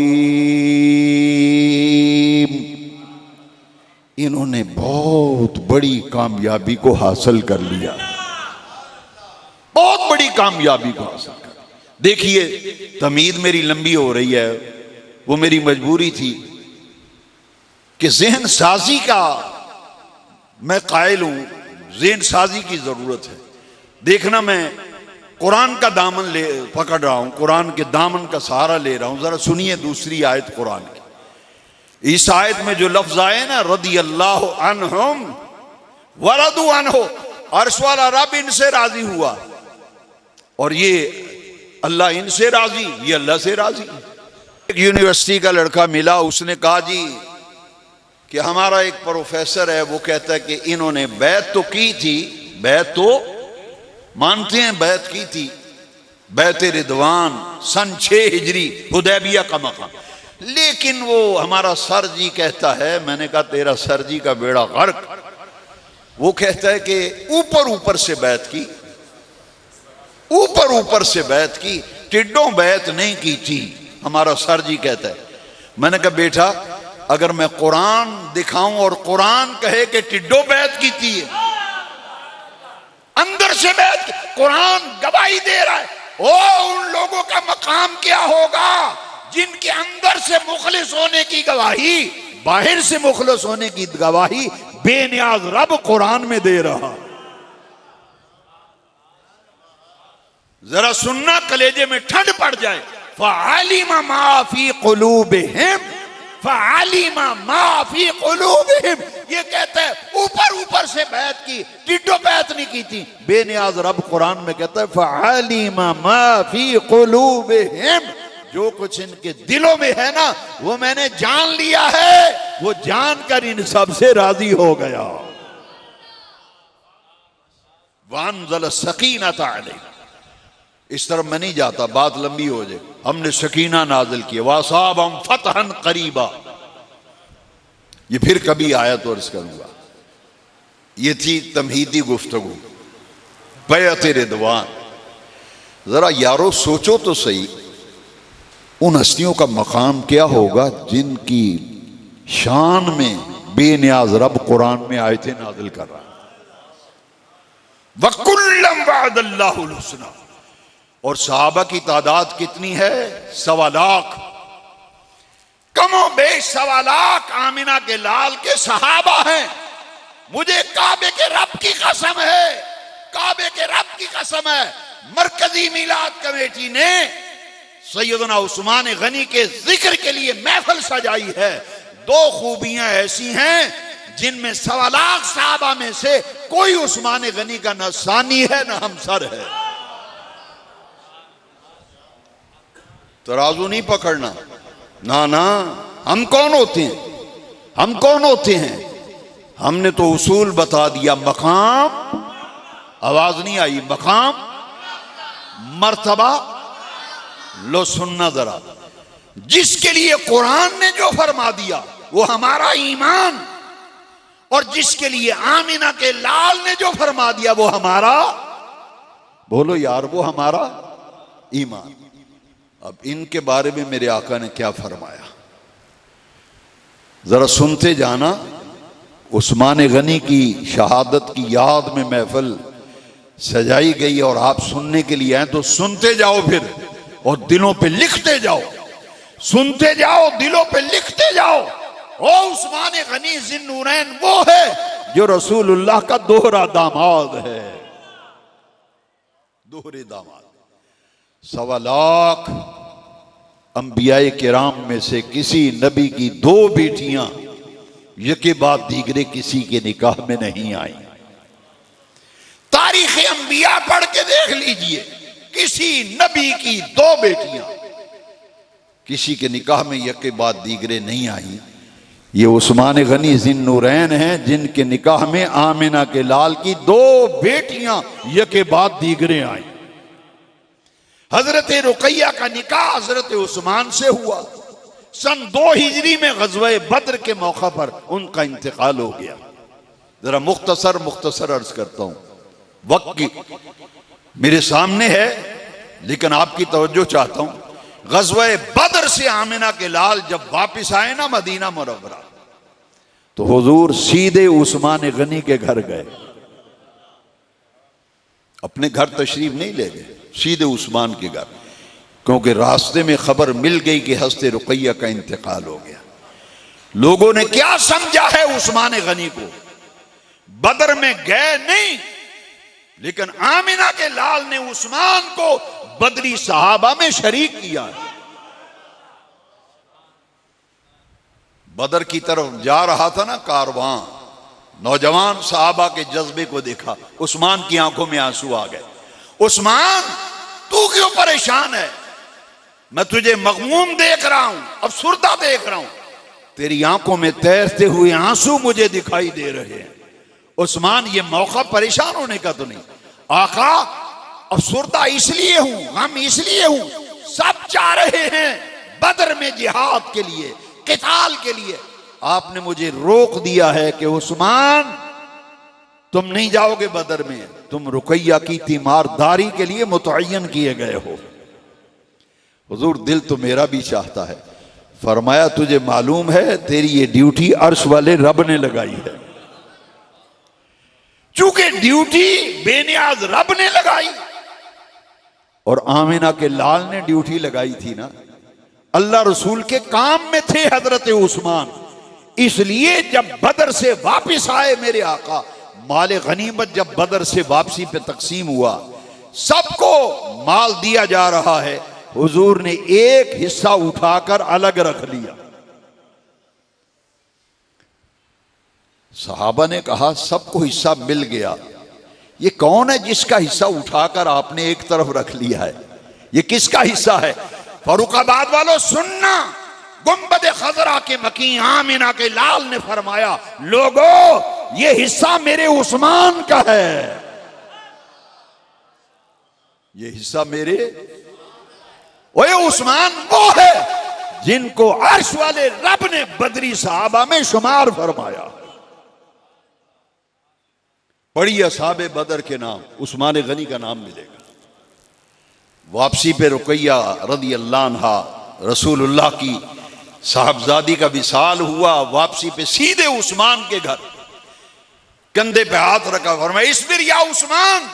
इन्होंने बहुत बड़ी कामयाबी को हासिल कर लिया, बहुत बड़ी कामयाबी को हासिल कर। देखिए तमीद मेरी लंबी हो रही है, वो मेरी मजबूरी थी कि जहन साजी का मैं कायल हूं, जहन साजी की जरूरत है। देखना मैं कुरान का दामन ले पकड़ रहा हूं, कुरान के दामन का सहारा ले रहा हूं। जरा सुनिए दूसरी आयत कुरान की। इस आयत में जो लफ्ज आए ना, रदियल्लाहु अन्हुम व रदू अन्हु, अर्श वाला रब इनसे राजी हुआ और ये अल्लाह इनसे राजी, ये अल्लाह से राजी। एक यूनिवर्सिटी का लड़का मिला, उसने कहा जी कि हमारा एक प्रोफेसर है, वो कहता है कि इन्होंने बैत तो की थी, बैत तो मानते हैं बैत की थी, बैत रिदवान सन 6 हिजरी हुदैबिया का मकाम, लेकिन वो हमारा सर जी कहता है। मैंने कहा तेरा सर जी का बेड़ा गर्क। वो कहता है कि ऊपर ऊपर से बैत की, ऊपर ऊपर से बैत की, टिड्डों बैत नहीं की थी, हमारा सर जी कहता है। मैंने कहा बेटा अगर मैं कुरान दिखाऊं और कुरान कहे कि टिड्डों बैत की थी, अंदर से बैत की, कुरान गवाही दे रहा है, ओ उन लोगों का मकाम क्या होगा जिनके अंदर से मुखलिस होने की गवाही, बाहर से मुखलिस होने की गवाही बेनियाज रब कुरान में दे रहा। जरा सुनना, कलेजे में ठंड पड़ जाए। फ़अलिमा मा फ़ी क़ुलूबिहिम, फ़अलिमा मा फ़ी क़ुलूबिहिम। ये कहता है ऊपर ऊपर से बैत की, टिड्डो बैत नहीं की थी। बेनियाज रब कुरान में कहता है फ़अलिमा मा फ़ी क़ुलूबिहिम, जो कुछ इनके दिलों में है ना वो मैंने जान लिया है, वो जानकर इन सबसे राजी हो गया। वअन्ज़ल सकीनत अलैहि, इस तरफ मैं नहीं जाता, बात लंबी हो जाए। हमने सकीना नाजिल किया, वअसाबहुम फतहन करीबा। ये फिर कभी आयत अर्ज करूंगा। ये थी तमहीदी गुफ्तगू, बैअत रिदवान। जरा यारो सोचो तो सही, उन हस्तियों का मकाम क्या होगा जिनकी शान में बेनियाज रब कुरान में आयतें नाजिल कर रहा है। वकुल्लम वअदल्लाहुल हुस्ना, और सहाबा की तादाद कितनी है? 1.25 लाख, कमो बेश 1.25 लाख आमिना के लाल के सहाबा हैं। मुझे काबे के रब की कसम है, काबे के रब की कसम है, मरकजी मिलाद कमेटी ने सैयदना उस्मान गनी के जिक्र के लिए महफिल सजाई है। 2 खूबियां ऐसी हैं जिनमें 1.25 लाख सहाबा में से कोई उस्मान गनी का न सानी है न हमसर है। तराजू नहीं पकड़ना, ना ना, हम कौन होते हैं, हम कौन होते हैं? हमने तो उसूल बता दिया। मकाम, आवाज नहीं आई, मकाम, मर्तबा, लो सुनना जरा। जिसके लिए कुरान ने जो फरमा दिया वो हमारा ईमान, और जिसके लिए आमिना के लाल ने जो फरमा दिया वो हमारा, बोलो यार, वो हमारा ईमान। अब इनके बारे में मेरे आका ने क्या फरमाया जरा सुनते जाना। उस्मान गनी की शहादत की याद में महफिल सजाई गई और आप सुनने के लिए आए तो सुनते जाओ फिर, और दिलों पे लिखते जाओ, सुनते जाओ, दिलों पे लिखते जाओ। ओ उस्मान गनी ज़िन्नूरैन वो है जो रसूलुल्लाह का दोहरा दामाद है, दोहरे दामाद। 1.25 लाख अंबियाए किराम में से किसी नबी की 2 बेटियां यके बाद दीगरे किसी के निकाह में नहीं आई। तारीख अंबिया पढ़ के देख लीजिए, किसी नबी की 2 बेटियां किसी के निकाह में यके बाद दीगरे नहीं आई। ये उस्मान गनी जिन्नूरैन हैं जिनके निकाह में आमिना के लाल की 2 बेटियां यके बाद दीगरे आई। हजरत रुकैया का निकाह हजरत उस्मान से हुआ। सन 2 हिजरी में ग़ज़वा बद्र के मौका पर उनका इंतकाल हो गया। जरा मुख्तसर अर्ज करता हूं, वक्त की मेरे सामने है लेकिन आपकी तवज्जो चाहता हूं। ग़ज़वा बद्र से आमिना के लाल जब वापस आए ना मदीना मुनव्वरा, तो हुजूर सीधे उस्मान गनी के घर गए। अपने घर तशरीफ नहीं ले गए, सीधे उस्मान के घर, क्योंकि रास्ते में खबर मिल गई कि हज़रत रुकैया का इंतकाल हो गया। लोगों ने क्या समझा है उस्मान गनी को, बदर में गए नहीं, लेकिन आमिना के लाल ने उस्मान को बदरी सहाबा में शरीक किया। बदर की तरफ जा रहा था ना कारवां, नौजवान सहाबा के जज्बे को देखा, उस्मान की आंखों में आंसू आ गए। उस्मान, तू क्यों परेशान है? मैं तुझे मगमूम देख रहा हूं, अफसुर्दा देख रहा हूं, तेरी आंखों में तैरते हुए आंसू मुझे दिखाई दे रहे हैं। उस्मान, ये मौका परेशान होने का तो नहीं। आका, अफसुर्दा इसलिए हूं, हम इसलिए हूं, सब चाह रहे हैं बदर में जिहाद के लिए, किताल के लिए। आपने मुझे रोक दिया है कि उस्मान, तुम नहीं जाओगे बदर में, तुम रुकैया की तीमारदारी के लिए मुतय्यन किए गए हो। हुजूर, दिल तो मेरा भी चाहता है। फरमाया, तुझे मालूम है तेरी ये ड्यूटी अर्श वाले रब ने लगाई है। चूंकि ड्यूटी बेनियाज रब ने लगाई और आमिना के लाल ने ड्यूटी लगाई थी ना, अल्लाह रसूल के काम में थे हजरत उस्मान, इसलिए जब बदर से वापस आए मेरे आका, माल गनीमत जब बदर से वापसी पे तकसीम हुआ, सबको माल दिया जा रहा है, हुजूर ने एक हिस्सा उठाकर अलग रख लिया। सहाबा ने कहा, सबको हिस्सा मिल गया, ये कौन है जिसका हिस्सा उठाकर आपने एक तरफ रख लिया है? ये किसका हिस्सा है? फरुखाबाद वालों सुनना, गुंबद खजरा के मकी आमिना के लाल ने फरमाया, लोगों, ये हिस्सा मेरे उस्मान का है, ये हिस्सा मेरे। ओए, उस्मान वो है जिनको अर्श वाले रब ने बदरी सहाबा में शुमार फरमाया। पढ़िए असहाबे बदर के नाम, उस्मान गनी का नाम मिलेगा। वापसी पे रुकैया रदी अल्लाह अन्हा, रसूलुल्लाह की साहबजादी का विसाल हुआ। वापसी पे सीधे उस्मान के घर, कंधे पे हाथ रखा, फरमाया, इस्बिर या उस्मान,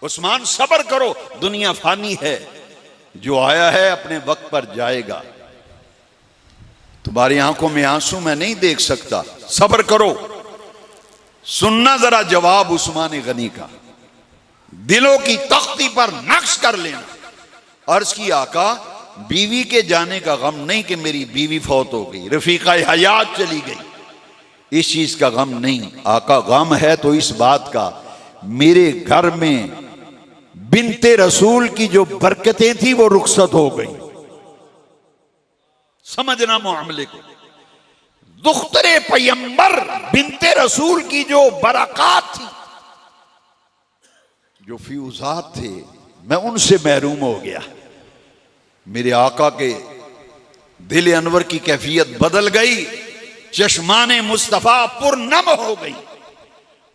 उस्मान सब्र करो, दुनिया फानी है, जो आया है अपने वक्त पर जाएगा। तुम्हारी आंखों में आंसू मैं नहीं देख सकता, सब्र करो। सुनना जरा जवाब उस्मान गनी का, दिलों की तख्ती पर नक्श कर लेना। अर्ज की, आका, बीवी के जाने का गम नहीं कि मेरी बीवी फौत हो गई, रफीका हयात चली गई, इस चीज का गम नहीं। आका, गम है तो इस बात का, मेरे घर में बिनते रसूल की जो बरकतें थी वो रुखसत हो गई। समझना मामले को, दुख्तरे पैगंबर बिनते रसूल की जो बरक़ात थी, जो फ्यूजात थे, मैं उनसे महरूम हो गया। मेरे आका के दिल अनवर की कैफियत बदल गई, चश्माने मुस्तफा पुरनम हो गई।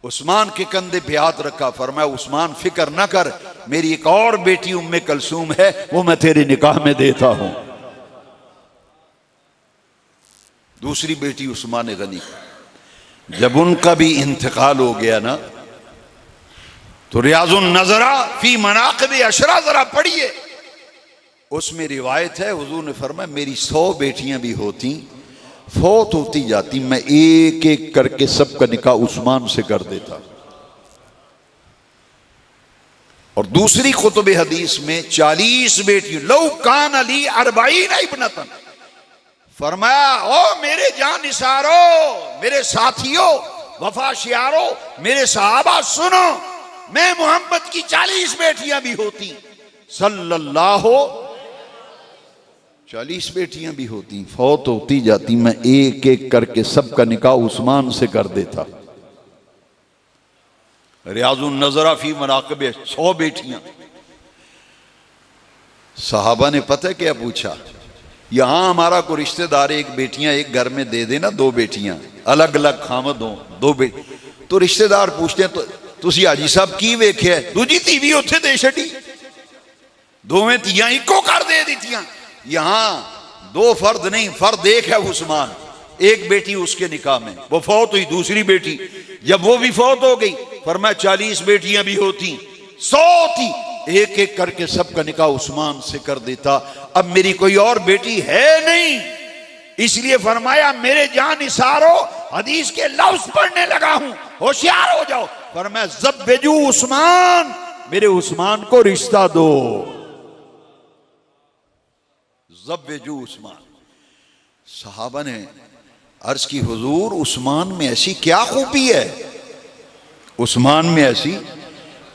उस्मान के कंधे पे हाथ रखा, फरमाया, उस्मान फिक्र न कर, मेरी एक और बेटी उम्मे कलसूम है, वो मैं तेरे निकाह में देता हूं। दूसरी बेटी उस्मान गनी, जब उनका भी इंतकाल हो गया ना, तो रियाजुन नजरा फी मनाक़िब अशरा जरा पढ़िए, उसमें रिवायत है, हुजूर ने फरमाया, मेरी 100 बेटियां भी होती, फौत होती जाती, मैं एक एक करके सबका निकाह उस्मान से कर देता। और दूसरी कुतुब हदीस में 40 बेटियों, लौ कान अली 40 इब्नतन, फरमाया ओ मेरे जान निसारो, मेरे साथियों, वफाशियारो, मेरे सहाबा सुनो, मैं मोहम्मद की 40 बेटियां भी होती, सल्लल्लाहु, 40 बेटियां भी होती, फौत होती जाती, मैं एक एक करके सबका निकाह उस्मान से कर देता। रियाजुन नजरा फी मनाक़िब, 100 बेटियां। सहाबा ने पता है क्या पूछा, यहां हमारा कोई रिश्तेदार एक बेटियां एक घर में दे देना, 2 बेटियां अलग अलग खामद हो, 2 बेटी, तो रिश्तेदार पूछते हैं तो तुसी हाजी साहब की वेख्या, दूजी धी भी उत्थे दे छड़ी, दोवें धीयां इको कर दे दित्तियां। यहां 2 फर्द नहीं, फर्द एक है उस्मान, एक बेटी उसके निकाह में, वो फौत हुई, दूसरी बेटी, जब वो भी फौत हो गई, फरमाया 40 बेटियां भी होती, 100 थी, एक एक करके सबका निकाह उस्मान से कर देता। अब मेरी कोई और बेटी है नहीं, इसलिए फरमाया मेरे जान निसारो, हदीस के लफ्ज पढ़ने लगा हूं, होशियार हो जाओ। फरमाया ज़ब्बेजू उस्मान, मेरे उस्मान को रिश्ता दो, ज़ब्बेजू उस्मान। सहाबा ने अर्ज की हुजूर उस्मान में ऐसी क्या खूबी है, उस्मान में ऐसी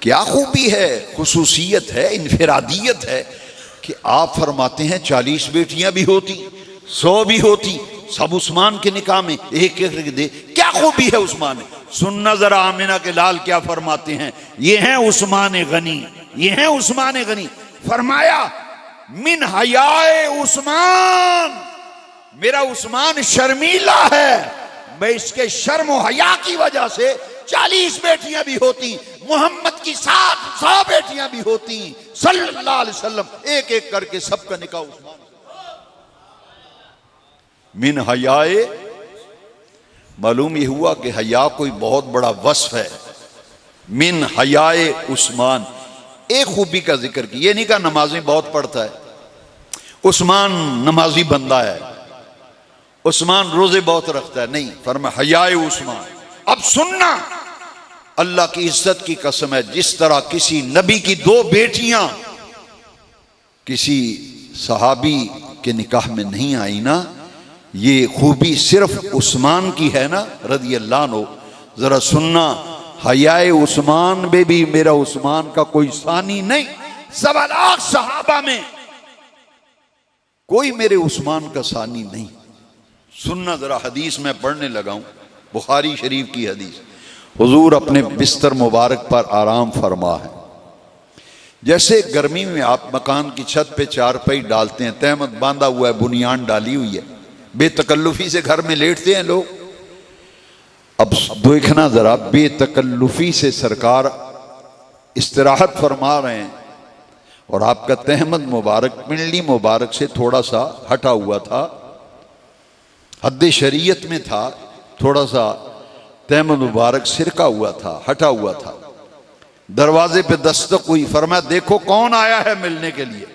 क्या खूबी है, खुसूसियत है, इनफिरादियत है कि आप फरमाते हैं 40 बेटियां भी होती, 100 भी होती, सब उस्मान के निकाह में एक एक दे, क्या खूबी है उस्मान में। सुनना जरा आमिना के लाल क्या फरमाते हैं, ये हैं उस्मान गनी, ये हैं उस्मान गनी। फरमाया मिन हयाए उस्मान, मेरा उस्मान शर्मीला है, मैं इसके शर्म और हया की वजह से 40 बेटियां भी होती, मोहम्मद की 100 बेटियां भी होती, सल्लल्लाहु अलैहि वसल्लम, एक एक करके सबका निकाह उस्मान। मिन हयाए, मालूम ये हुआ कि हया कोई बहुत बड़ा वस्फ है। मिन हयाए उस्मान, एक खूबी का जिक्र की, ये नहीं कहा नमाजें बहुत पढ़ता है, उस्मान नमाजी बंदा है, उस्मान रोजे बहुत रखता है, नहीं, फरमा हयाए उस्मान। अब सुनना, अल्लाह की इज्जत की कसम है, जिस तरह किसी नबी की 2 बेटियां किसी सहाबी के निकाह में नहीं आई ना, ये खूबी सिर्फ उस्मान की है ना रज़ी अल्लाह अन्हु। जरा सुनना, हयाए उस्मान में भी मेरा उस्मान का कोई सानी नहीं, 1.25 लाख सहाबा में कोई मेरे उस्मान का सानी नहीं। सुनना जरा, हदीस में पढ़ने लगा हूं, बुखारी शरीफ की हदीस। हुजूर अपने बिस्तर मुबारक पर आराम फरमा है, जैसे गर्मी में आप मकान की छत पे चारपाई डालते हैं, तहमत बांधा हुआ है, बुनियान डाली हुई है, बेतकल्लुफी से घर में लेटते हैं लोग। अब देखना जरा, बेतकल्लुफी से सरकार इस्तिराहत फरमा रहे हैं और आपका तहमत मुबारक पिंडली मुबारक से थोड़ा सा हटा हुआ था, हद शरीयत में था, थोड़ा सा तहमत मुबारक सिरका हुआ था, हटा हुआ था। दरवाजे पे दस्तक हुई, फरमाया देखो कौन आया है मिलने के लिए।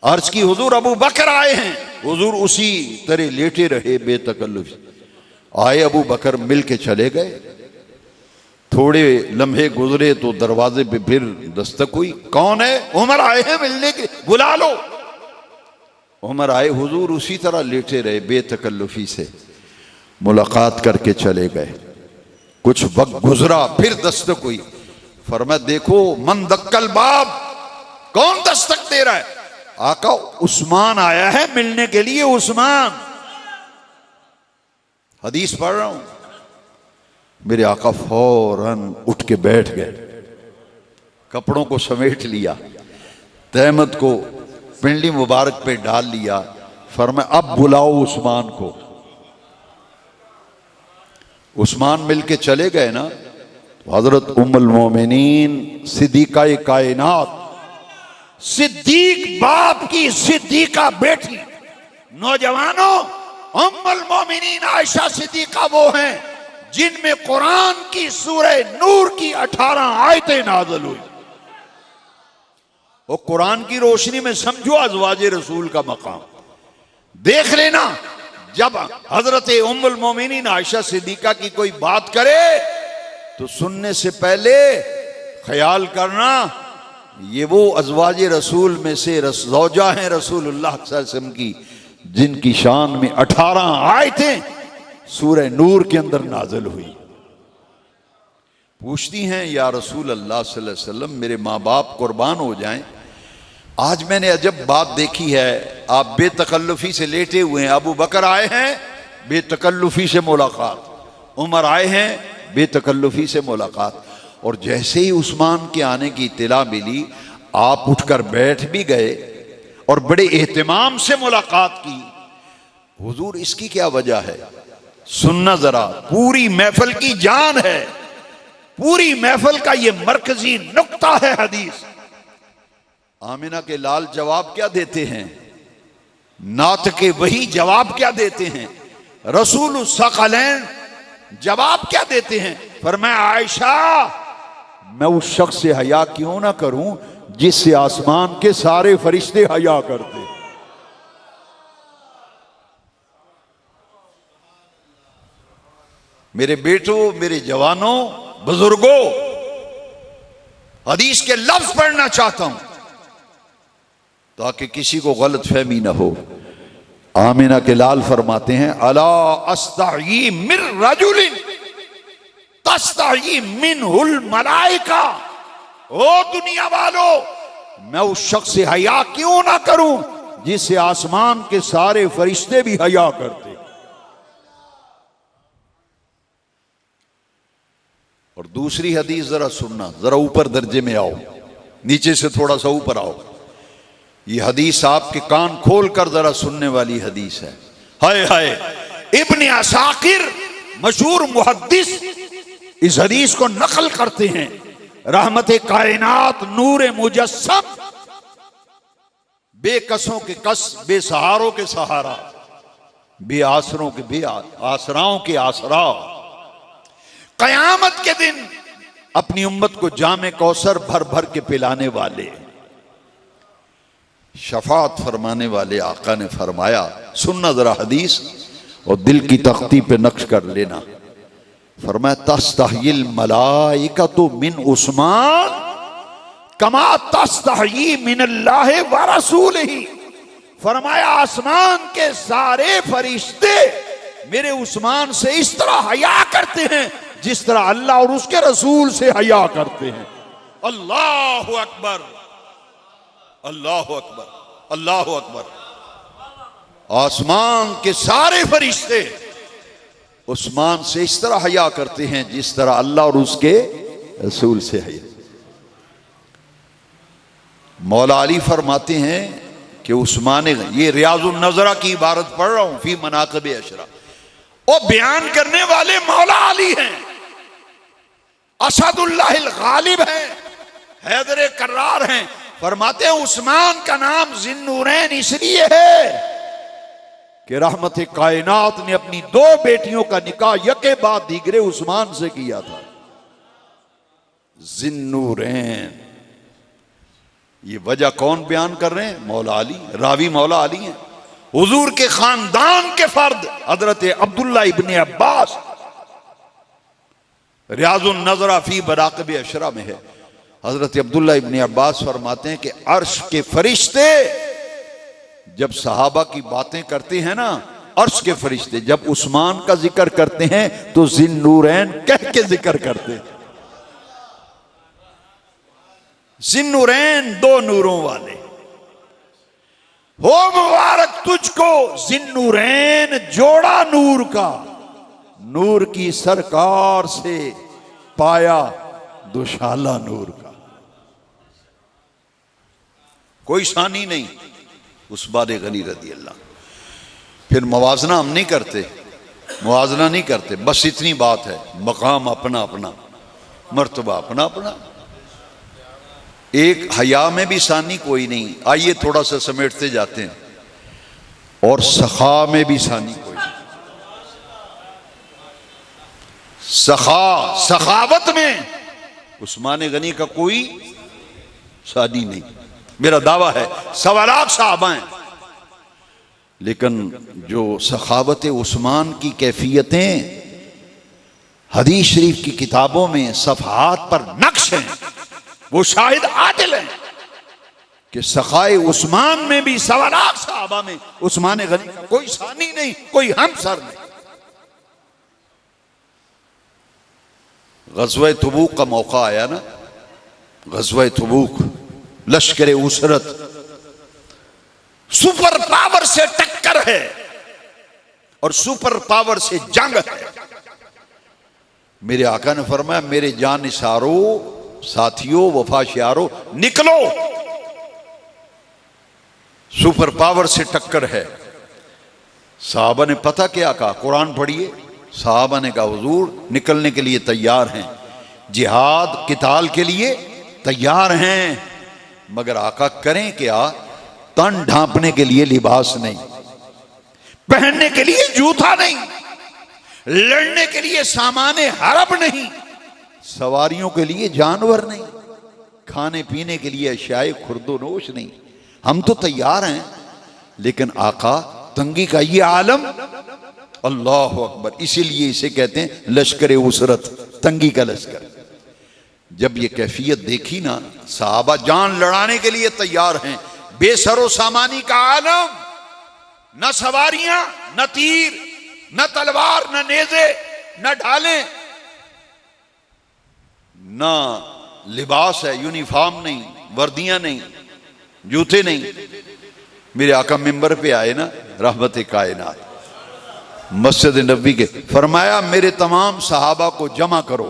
अर्ज की हुजूर अबू बकर आए हैं। हुजूर उसी तरह लेटे रहे बेतकल्लुफ। आए अबू बकर, मिल के चले गए। थोड़े लम्हे गुजरे तो दरवाजे पे फिर दस्तक हुई, कौन है? उमर आए हैं मिलने के, बुला लो। उमर आए, हुजूर उसी तरह लेटे रहे बेतकल्लुफी से, मुलाकात करके चले गए। कुछ वक्त गुजरा, फिर दस्तक हुई, फरमाया देखो मन दक्कल बाब, कौन दस्तक दे रहा है? आका उस्मान आया है मिलने के लिए, उस्मान। हदीस पढ़ रहा हूं। मेरे आका फौरन उठ के बैठ गए, कपड़ों को समेट लिया, तहमत को पिंडली मुबारक पे डाल लिया, फरमाया अब बुलाओ उस्मान को। उस्मान मिलके चले गए ना, तो हजरत उम्मुल मोमिनीन सिद्दीका कायनात, सिद्दीक बाप की सिद्दीका बेटी, नौजवानों, उम्मुल मोमिनीन आयशा सिद्दीका वो हैं जिनमें कुरान की सूरह नूर की 18 आयतें नाज़िल हुई। वो कुरान की रोशनी में समझो अज़वाजे रसूल का मकाम देख लेना। जब हजरत उम्मुल मोमिनीन आयशा सिद्दीका की कोई बात करे तो सुनने से पहले ख्याल करना ये वो अज़वाज रसूल में से ज़ौजा हैं रसूलुल्लाह सल्लल्लाहु अलैहि वसल्लम की, जिनकी शान में 18 आयतें सूरह नूर के अंदर नाज़िल हुई। पूछती हैं या रसूल अल्लाह सल्लल्लाहु अलैहि वसल्लम, मेरे माँ बाप कुर्बान हो जाएं, आज मैंने अजब बात देखी है, आप बेतकल्लुफी से लेटे हुए हैं। अबू बकर आए हैं, बेतकल्लुफी से मुलाकात, उमर आए हैं, बेतकल्लुफी से मुलाकात, और जैसे ही उस्मान के आने की इत्तला मिली, आप उठकर बैठ भी गए और बड़े एहतिमाम से मुलाकात की। हुजूर, इसकी क्या वजह है? सुनना जरा, पूरी महफिल की जान है, पूरी महफिल का ये मरकजी नुक्ता है हदीस। आमिना के लाल जवाब क्या देते हैं? नात के वही जवाब क्या देते हैं? रसूल सकलैन जवाब क्या देते हैं? फरमाया, आयशा, मैं उस शख्स से हया क्यों ना करूं जिससे आसमान के सारे फरिश्ते हया करते। मेरे बेटों, मेरे जवानों, बुजुर्गों, हदीस के लफ्ज पढ़ना चाहता हूं ताकि किसी को गलत फहमी ना हो। आमिना के लाल फरमाते हैं, अला अस्ताही मिर रजुलिन तस्ताही मिनहुल मलाइका। ओ दुनिया वालों, मैं उस शख्स से हया क्यों ना करूं जिससे आसमान के सारे फरिश्ते भी हया करते। और दूसरी हदीस जरा सुनना, जरा ऊपर दर्जे में आओ, नीचे से थोड़ा सा ऊपर आओ। ये हदीस आपके कान खोल कर जरा सुनने वाली हदीस है। हाय हाय, इब्ने असाकिर मशहूर मुहद्दिस इस हदीस को नकल करते हैं। रहमते कायनात, नूरे मुजस्सम, बेकसों के कस, बेसहारों के सहारा, बेआसरों के बेआसराओं के आसरा, कयामत के दिन अपनी उम्मत को जामे कौसर भर भर के पिलाने वाले, शफात फरमाने वाले आका ने फरमाया, सुनना जरा हदीस और दिल की तख्ती पे नक्श कर लेना। फरमाया, तस्तहिल मलाइकतु मिन उस्मान कमा तस्तही मिन अल्लाह व रसूलिही। फरमाया, आसमान के सारे फरिश्ते मेरे उस्मान से इस तरह हया करते हैं जिस तरह अल्लाह और उसके रसूल से हया करते हैं। अल्लाहु अकबर, अल्लाहु अकबर, अल्लाहु अकबर। आसमान के सारे फरिश्ते उस्मान से इस तरह हया करते हैं जिस तरह अल्लाह और उसके रसूल से हया। मौला अली फरमाते हैं कि उस्मान, ये रियाजुन नजरा की इबारत पढ़ रहा हूं, फी मनाक़िब अशरा, और बयान करने वाले मौला अली हैं, असदुल्लाहिल गालिब हैं, हैदर कर्रार हैं। फरमाते हैं, उस्मान का नाम जिन्नूरैन इसलिए है कि रहमत कायनात ने अपनी 2 बेटियों का निकाह यके बाद दीगरे उस्मान से किया था। जिन्नूरैन, ये वजह कौन बयान कर रहे हैं? मौला अली, रावी मौला अली हैं। हुजूर के खानदान के फर्द हजरत अब्दुल्ला इब्ने अब्बास, रियाजुन नजरा फी मनाक़िब अशरा में है। हजरत अब्दुल्ला इब्ने अब्बास फरमाते हैं कि अर्श के फरिश्ते जब सहाबा की बातें करते हैं ना, अर्श के फरिश्ते जब उस्मान का जिक्र करते हैं तो जिन्नूरैन कह के जिक्र करते हैं। जिन्नूरैन, 2 नूरों वाले, हो मुबारक तुझको जिन्नूरैन, जोड़ा नूर का, नूर की सरकार से पाया दुशाला नूर का। कोई शानी नहीं उस्मान गनी रदी अल्लाह। फिर मुवाजना हम नहीं करते, मुवाजना नहीं करते, बस इतनी बात है, मकाम अपना अपना, मर्तबा अपना अपना। एक हया में भी सानी कोई नहीं। आइए थोड़ा सा समेटते जाते हैं। और सखा में भी सानी कोई नहीं। सखावत में उस्मान गनी का कोई सानी नहीं। मेरा दावा है 1.25 लाख साहबा हैं, लेकिन जो सखावत उस्मान की कैफियतें हदीस शरीफ की किताबों में सफहात पर नक्श हैं, वो शाहिद आदिल हैं। कि सखाए उस्मान में भी 1.25 लाख सहाबा में उस्मान गनी का कोई सानी नहीं, कोई हमसर नहीं। ग़ज़वा तबूक का मौका आया ना, ग़ज़वा तबूक, लश्कर उसरत, सुपर पावर से टक्कर है और सुपर पावर से जंग है। मेरे आका ने फरमाया मेरे जानिसारो, साथियों, वफाशियारों, निकलो, सुपर पावर से टक्कर है। साहबा ने पता क्या कहा? कुरान पढ़िए। साहबा ने कहा हुजूर निकलने के लिए तैयार हैं, जिहाद किताल के लिए तैयार हैं, मगर आका करें क्या? तन ढांपने के लिए लिबास नहीं, पहनने के लिए जूता नहीं, लड़ने के लिए सामाने हरब नहीं, सवारियों के लिए जानवर नहीं, खाने पीने के लिए अशियाए खुर्दोनोश नहीं। हम तो तैयार हैं, लेकिन आका तंगी का ये आलम, अल्लाह अकबर, इसीलिए इसे कहते हैं लश्कर उसरत, तंगी का लश्कर। जब ये कैफियत देखी ना, साहबा जान लड़ाने के लिए तैयार हैं, बेसरो सामानी का आलम, न सवारियां, न तीर, न तलवार, न नेज़े, न ढालें, न लिबास है, यूनिफॉर्म नहीं, वर्दियां नहीं, जूते नहीं। मेरे आका मिंबर पे आए ना, रहमत कायनात, मस्जिद नबी के, फरमाया मेरे तमाम सहाबा को जमा करो,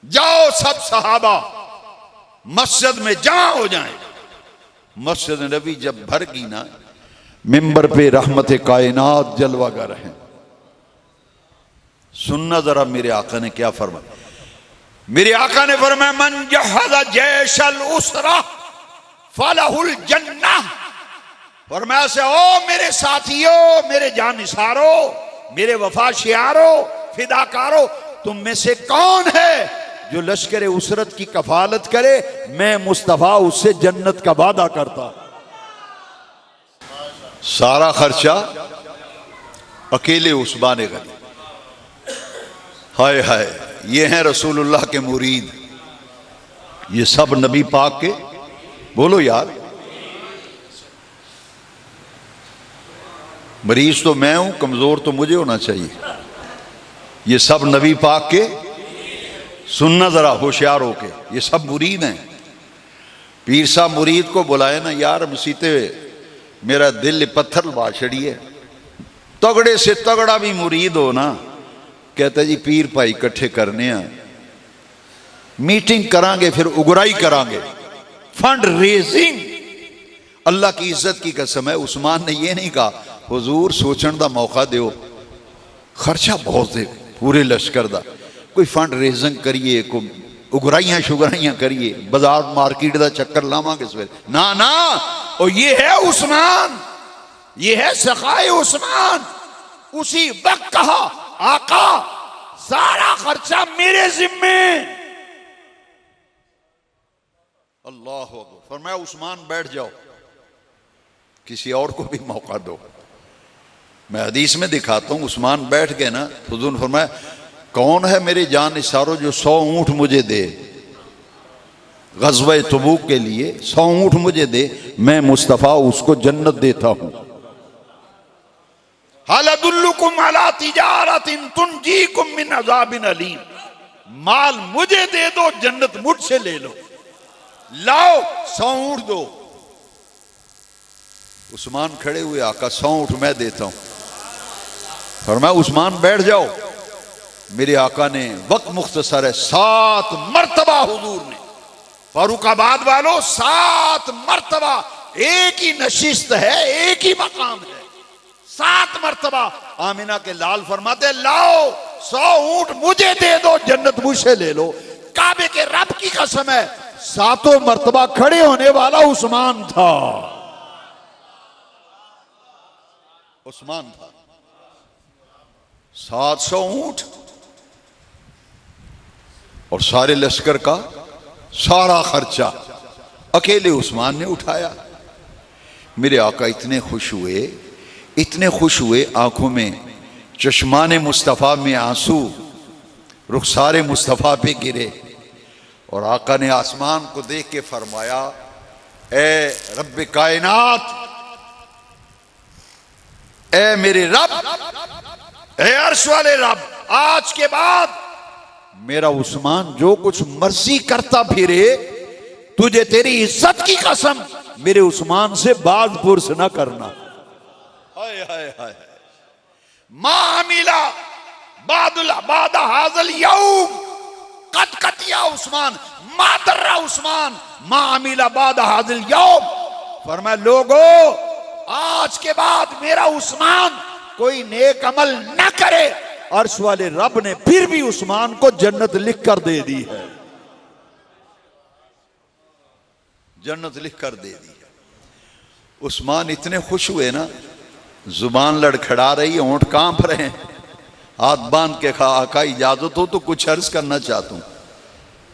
जाओ सब सहाबा मस्जिद में जमा हो जाएं। मस्जिद नबी जब भर गई ना, मिंबर पे रहमत कायनात जलवागर हैं। सुनना जरा मेरे आका ने क्या फरमाया। मेरे आका ने फरमाया मन जहज़ जैशल उसरा फलहुल जन्नह। फरमाया से ओ मेरे साथियों, मेरे जानिसारों, मेरे वफाशियारों, फिदाकारों, तुम में से कौन है जो लश्कर उसरत की कफालत करे? मैं मुस्तफा उससे जन्नत का वादा करता। सारा खर्चा अकेले उस्मान गनी। हाय हाय, ये हैं रसूलुल्लाह के मुरीद, ये सब नबी पाक के, बोलो यार, मरीज तो मैं हूं, कमजोर तो मुझे होना चाहिए। ये सब नबी पाक के, सुनना जरा होशियार होके, ये सब मुरीद हैं। पीर साहब मुरीद को बुलाए ना, यार मसीते मेरा दिल पत्थर लबा छड़िए, तगड़े से तगड़ा भी मुरीद हो ना, कहता जी पीर भाई इकट्ठे करने हैं, मीटिंग करांगे, फिर उगराई करांगे, फंड रेजिंग। अल्लाह की इज्जत की कसम है, उस्मान ने यह नहीं कहा हुजूर सोचने का मौका दो, खर्चा बहुत है पूरे लश्कर का, कोई फंड रेजिंग करिए, कोई उगराइयां शुगराइयां करिए, बाजार मार्केट का चक्कर लावांगे सवेरे, ना ना। और ये है उस्मान, ये है सखाए उस्मान। उसी वक्त कहा आका सारा खर्चा मेरे जिम्मे। अल्लाह अकबर। फरमाया उस्मान बैठ जाओ, किसी और को भी मौका दो। मैं हदीस में दिखाता हूं, उस्मान बैठ गए ना, हुजूर ने फरमाया कौन है मेरे जान इशारों जो 100 ऊंट मुझे दे, ग़ज़वा तबूक के लिए 100 ऊंट मुझे दे, मैं मुस्तफ़ा उसको जन्नत देता हूं। हल अदुल्लुकुम अला तिजारतिन तुनजीकुम मिन अज़ाबिन अलीम। माल मुझे दे दो, जन्नत मुझसे ले लो, लाओ 100 ऊंट दो। उस्मान खड़े हुए, आका 100 ऊंट मैं देता हूं। फरमाया उस्मान बैठ जाओ। मेरे आका ने, वक्त मुख्तसर है, 7 मर्तबा हुजूर ने, फारूकाबाद वालों 7 मर्तबा, एक ही नशिस्त है, एक ही मकाम है, 7 मर्तबा आमिना के लाल फरमाते लाओ 100 ऊंट मुझे दे दो, जन्नत मुझसे ले लो। काबे के रब की कसम है, 7 मर्तबा खड़े होने वाला उस्मान था, उस्मान था। 700 ऊंट और सारे लश्कर का सारा खर्चा अकेले उस्मान ने उठाया। मेरे आका इतने खुश हुए, इतने खुश हुए, आंखों में चश्माने मुस्तफ़ा में आंसू रुखसारे मुस्तफ़ा पे गिरे। और आका ने आसमान को देख के फरमाया ए रब कायनात, ए मेरे रब, ए अर्श वाले रब, आज के बाद मेरा उस्मान जो कुछ मर्जी करता फिरे, तुझे तेरी इज्जत की कसम मेरे उस्मान से बाज पुरस न करना। हाय हाय हाय, मा मिला बादा हाजल यौम कत कतिया उस्मान मादर्रा उस्मान मा मिला बादा हाजल यौम। फरमाया लोगो, आज के बाद मेरा उस्मान कोई नेक अमल न करे। अर्श वाले रब ने फिर भी उस्मान को जन्नत लिख कर दे दी है, जन्नत लिख कर दे दी है। उस्मान इतने खुश हुए ना, जुबान लड़खड़ा रही है, होंठ कांप रहे हैं, हाथ बांध के कहा आका इजाजत हो तो कुछ अर्ज करना चाहता हूं।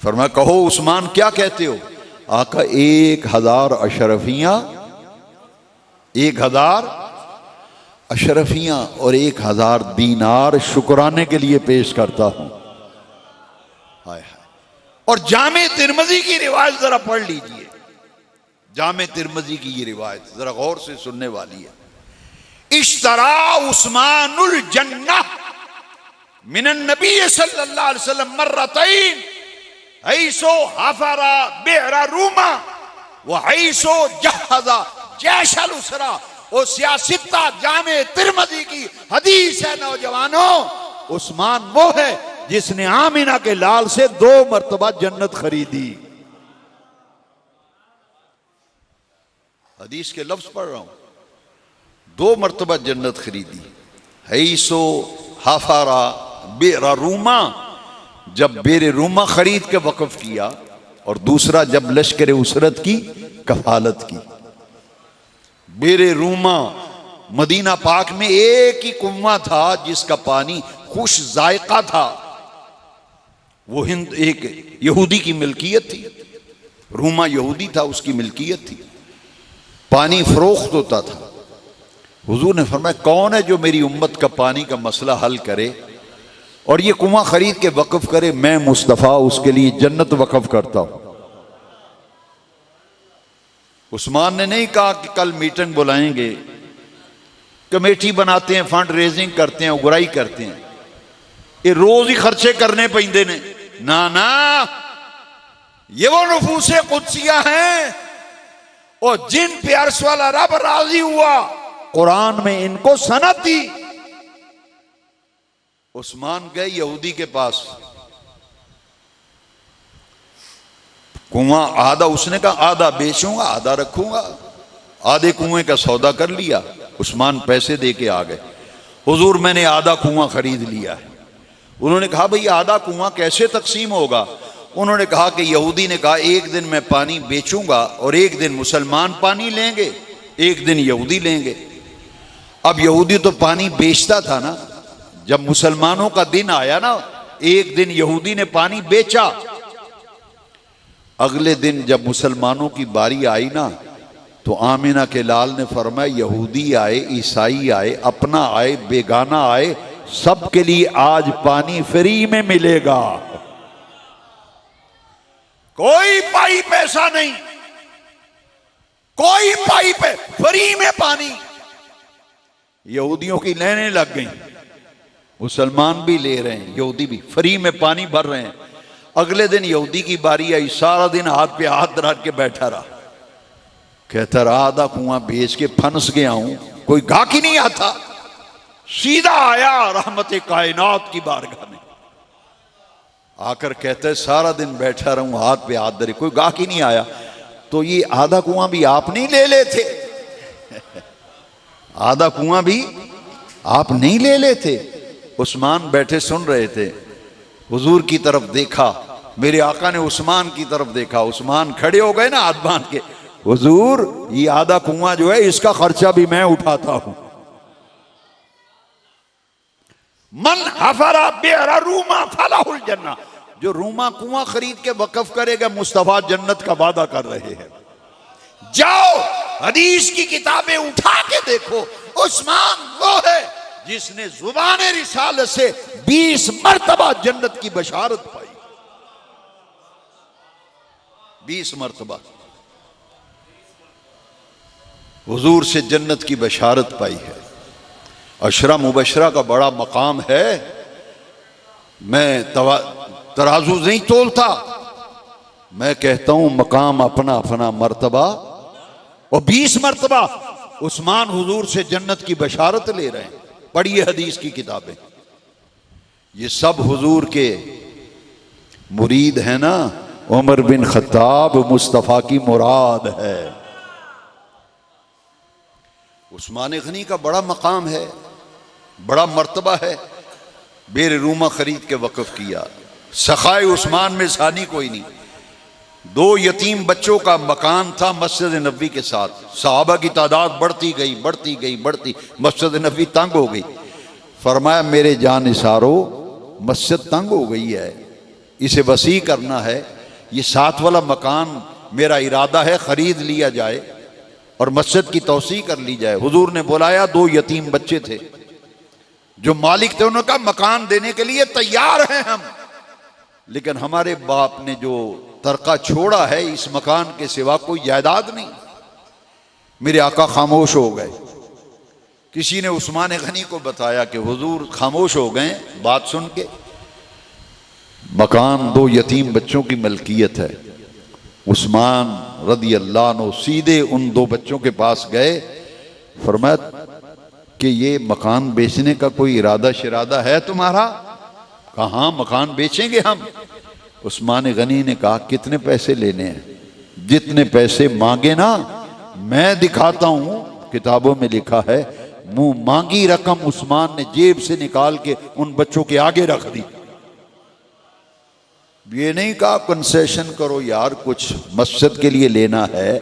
फरमाया कहो उस्मान क्या कहते हो? आका 1000 अशरफियां, 1000 अशरफियां और 1000 दीनार शुक्राने के लिए पेश करता हूं। हाय हाय। और जामे तिरमिज़ी की रिवायत जरा पढ़ लीजिए, जामे तिरमिज़ी की ये रिवायत जरा गौर से सुनने वाली है। इश्तरा उस्मानुल जन्नह मिनन नबी सल्लल्लाहु अलैहि वसल्लम मर्रतैन हैसो हफरा बिहरा रूमा व हैसो जहज़ा जैशल उसरा। ओ सियासिता जामे तिरमिज़ी की हदीस है नौजवानों। उस्मान वो है जिसने आमिना के लाल से 2 मरतबा जन्नत खरीदी। हदीस के लफ्ज पढ़ रहा हूं, 2 मरतबा जन्नत खरीदी। हैसो हफरा बेरा रूमा, जब बेरे रूमा खरीद के वक्फ किया, और दूसरा जब लश्कर उसरत की कफालत की। बेरे रूमा मदीना पाक में एक ही कुआं था जिसका पानी खुश जायका था। वो हिंद एक यहूदी की मिल्कियत थी, रूमा यहूदी था, उसकी मिल्कियत थी, पानी फरोख्त होता था। हुजूर ने फरमाया कौन है जो मेरी उम्मत का पानी का मसला हल करे और ये कुआं खरीद के वक्फ करे? मैं मुस्तफ़ा उसके लिए जन्नत वक्फ करता हूं। उस्मान ने नहीं कहा कि कल मीटिंग बुलाएंगे, कमेटी बनाते हैं, फंड रेजिंग करते हैं, उगराई करते हैं, ये रोज ही खर्चे करने पैंदे ने। ना ना, ये वो नफूसे कुदसिया हैं और जिन पे अर्श वाला रब राजी हुआ, कुरान में इनको सनद दी। उस्मान गए यहूदी के पास, कुआं आधा, उसने कहा आधा बेचूंगा आधा रखूंगा। आधे कुएं का सौदा कर लिया, उस्मान पैसे दे के आ गए। हुजूर मैंने आधा कुआं खरीद लिया है। उन्होंने कहा भाई आधा कुआं कैसे तकसीम होगा? उन्होंने कहा कि यहूदी ने कहा एक दिन मैं पानी बेचूंगा और एक दिन मुसलमान पानी लेंगे, एक दिन यहूदी लेंगे। अब यहूदी तो पानी बेचता था ना, जब मुसलमानों का दिन आया ना, एक दिन यहूदी ने पानी बेचा। अगले दिन जब मुसलमानों की बारी आई ना, तो आमिना के लाल ने फरमाया यहूदी आए, ईसाई आए, अपना आए, बेगाना आए, सबके लिए आज पानी फ्री में मिलेगा। कोई पाई पैसा नहीं, कोई पाई पे फ्री में पानी। यहूदियों की लेने लग गई, मुसलमान भी ले रहे हैं, यहूदी भी फ्री में पानी भर रहे हैं। अगले दिन यहूदी की बारी आई, सारा दिन हाथ पे हाथ धरा के बैठा रहा। कहता रहा आधा कुआं बेच के फंस गया हूं, कोई गाहक ही नहीं आता। सीधा आया रहमत कायनात की बारगाह में, आकर कहते है सारा दिन बैठा रहूं हाथ पे हाथ धरे, कोई गाहक ही नहीं आया, तो ये आधा कुआं भी आप नहीं ले लेते? आधा कुआं भी आप नहीं ले लेते? उस्मान बैठे सुन रहे थे, हुजूर की तरफ देखा, मेरे आका ने उस्मान की तरफ देखा, उस्मान खड़े हो गए ना हाथ बांध के, हुजूर ये आधा कुआं जो है इसका खर्चा भी मैं उठाता हूं। मन हफरा बेरा रूमा फलाहुल जन्ना, जो रूमा कुआं खरीद के वक्फ करेगा मुस्तफा जन्नत का वादा कर रहे हैं। जाओ हदीस की किताबें उठा के देखो, उस्मान वो है जिसने जुबान रिसालत से 20 मरतबा जन्नत की बशारत पाई। 20 मरतबा। हुजूर से जन्नत की बशारत पाई है। अशरा मुबशरा का बड़ा मकाम है। मैं तराजू नहीं तोलता, मैं कहता हूं मकाम अपना अपना मर्तबा। और 20 मर्तबा उस्मान हुजूर से जन्नत की बशारत ले रहे हैं। पढ़िए हदीस की किताबें, ये सब हुजूर के मुरीद है ना। उमर बिन खत्ताब मुस्तफ़ा की मुराद है। उस्मान गनी का बड़ा मकाम है, बड़ा मर्तबा है। बेर रूमा खरीद के वक़्फ़ किया। सखाए उस्मान में सानी कोई नहीं। 2 यतीम बच्चों का मकान था मस्जिद नबी के साथ। सहाबा की तादाद बढ़ती गई बढ़ती गई बढ़ती, मस्जिद नबी तंग हो गई। फरमाया मेरे जानिसारो, मस्जिद तंग हो गई है, इसे वसी करना है। ये 7 वाला मकान मेरा इरादा है खरीद लिया जाए और मस्जिद की तौसी कर ली जाए। हुजूर ने बुलाया, 2 यतीम बच्चे थे। जो मालिक थे उन्होंने कहा मकान देने के लिए तैयार हैं हम, लेकिन हमारे बाप ने जो तरका छोड़ा है इस मकान के सिवा कोई जायदाद नहीं। मेरे आका खामोश हो गए। किसी ने उस्मान गनी को बताया कि हुजूर खामोश हो गए बात सुन के। मकान 2 यतीम बच्चों की मलकियत है। उस्मान रदी अल्लाह अन्हु सीधे उन 2 बच्चों के पास गए। फरमाया कि ये मकान बेचने का कोई इरादा शिरादा है तुम्हारा? कहा हाँ, मकान बेचेंगे हम। उस्मान गनी ने कहा कितने पैसे लेने हैं? जितने पैसे मांगे ना मैं दिखाता हूं, किताबों में लिखा है। मुंह मांगी रकम उस्मान ने जेब से निकाल के उन बच्चों के आगे रख दी। ये नहीं कहा कंसेशन करो यार, कुछ मस्जिद के लिए लेना है।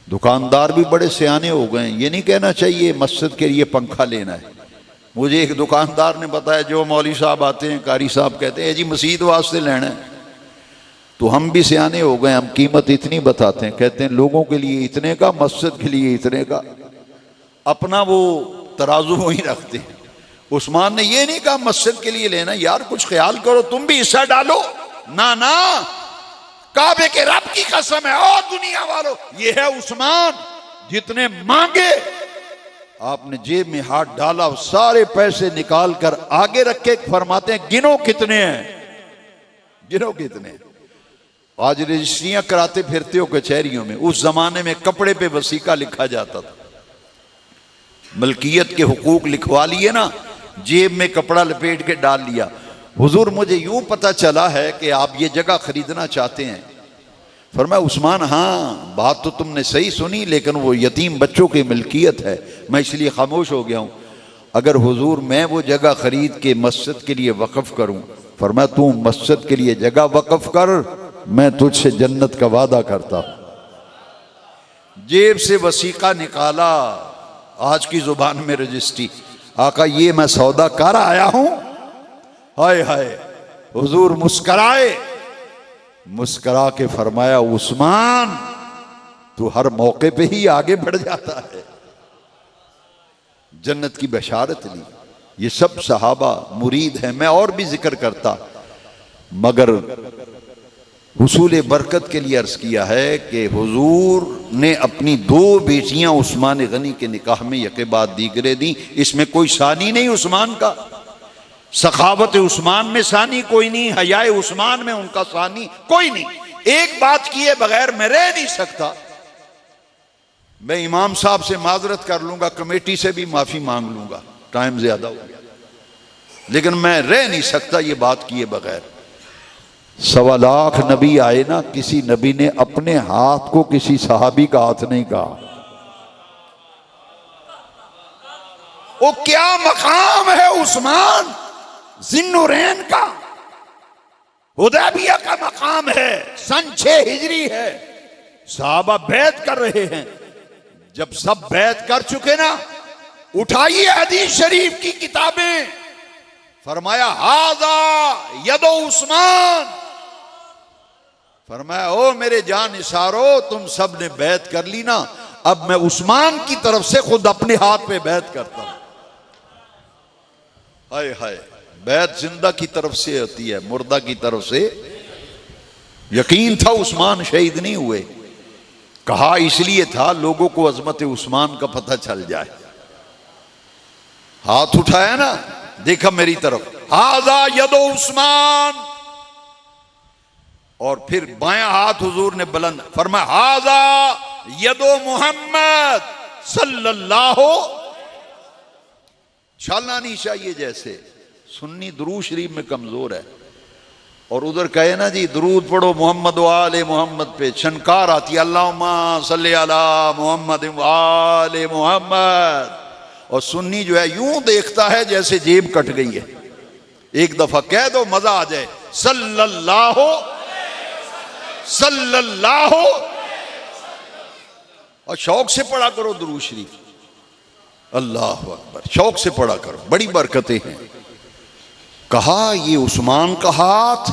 दुकानदार भी बड़े सियाने हो गए। ये नहीं कहना चाहिए मस्जिद के लिए पंखा लेना है। मुझे एक दुकानदार ने बताया, जो मौलवी साहब आते हैं, कारी साहब कहते हैं जी मस्जिद वास्ते लेना है। तो हम भी सियाने हो गए, हम कीमत इतनी बताते हैं। कहते हैं लोगों के लिए इतने का, मस्जिद के लिए इतने का। अपना वो तराजू वहीं रखते हैं। उस्मान ने ये नहीं कहा मस्जिद के लिए लेना, यार कुछ ख्याल करो, तुम भी हिस्सा डालो। ना ना, काबे के रब की कसम है, ओ दुनिया वालों, ये है उस्मान। जितने मांगे आपने जेब में हाथ डाला, सारे पैसे निकाल कर आगे रखे। फरमाते हैं गिनो कितने हैं, गिनो कितने हैं। आज रजिस्ट्रियां कराते फिरते हो कचहरियों में। उस जमाने में कपड़े पे वसीका लिखा जाता था। मलकियत के हुकूक लिखवा लिए ना, जेब में कपड़ा लपेट के डाल लिया। हुजूर मुझे यूं पता चला है कि आप ये जगह खरीदना चाहते हैं। फरमाया उस्मान हाँ, बात तो तुमने सही सुनी, लेकिन वो यतीम बच्चों की मिल्कियत है, मैं इसलिए खामोश हो गया हूं। अगर हुजूर मैं वो जगह खरीद के मस्जिद के लिए वक्फ करूं। फरमाया तू मस्जिद के लिए जगह वक्फ कर, मैं तुझसे जन्नत का वादा करता हूं। जेब से वसीका निकाला, आज की जुबान में रजिस्ट्री। आका ये मैं सौदा कर आया हूं। हाय हाय, हुजूर मुस्कराए। मुस्करा के फरमाया उस्मान तू हर मौके पे ही आगे बढ़ जाता है। जन्नत की बशारत ली। ये सब सहाबा मुरीद हैं। मैं और भी जिक्र करता, मगर हुसूल बरकत के लिए अर्ज किया है कि हुजूर ने अपनी 2 बेटियां उस्मान गनी के निकाह में यके बाद दीगरे दी। इसमें कोई सानी नहीं उस्मान का। सखावत उस्मान में सानी कोई नहीं, हयाए उस्मान में उनका सानी कोई नहीं। एक बात किए बगैर मैं रह नहीं सकता। मैं इमाम साहब से माजरत कर लूंगा, कमेटी से भी माफी मांग लूंगा, टाइम ज्यादा हो गया, लेकिन मैं रह नहीं सकता ये बात किए बगैर। 1.25 लाख नबी आए ना, किसी नबी ने अपने हाथ को किसी सहाबी का हाथ नहीं कहा। वो क्या मकाम है उस्मान जिन्नुरैन का, हुदैबिया का मकाम है। सन 6 हिजरी है। सहाबा बैत कर रहे हैं। जब सब बैत कर चुके ना, उठाइए हदीस शरीफ की किताबें। फरमाया हाजा यदो उस्मान। फरमाया ओ मेरे जान इशारो, तुम सब ने बैत कर ली ना, अब मैं उस्मान की तरफ से खुद अपने हाथ पे बैत करता हूं। हाय हाय, बैत जिंदा की तरफ से होती है, मुर्दा की तरफ से। यकीन था उस्मान शहीद नहीं हुए, कहा इसलिए था लोगों को अजमत उस्मान का पता चल जाए। हाथ उठाया ना, देखा मेरी तरफ, हाजा यदो उस्मान, और फिर बायां हाथ हुजूर ने बुलंद फरमाया, हाजा यदो मोहम्मद सल्लल्लाहु। छलना नहीं चाहिए, जैसे सुन्नी दुरूद शरीफ में कमजोर है और उधर कहे ना जी दुरूद पढ़ो मोहम्मद वाले मोहम्मद पे, छनकार आती है अल्लाहुम्मा सल्ली अला मोहम्मद वाले मोहम्मद, और सुन्नी जो है यूं देखता है जैसे जेब कट गई है। एक दफा कह दो मजा आ जाए, सल्लल्लाहु सल्लल्लाहु, और शौक से पढ़ा करो दुरूद शरीफ, अल्लाह अकबर, शौक से पढ़ा करो, बड़ी बरकतें हैं। कहा ये उस्मान का हाथ,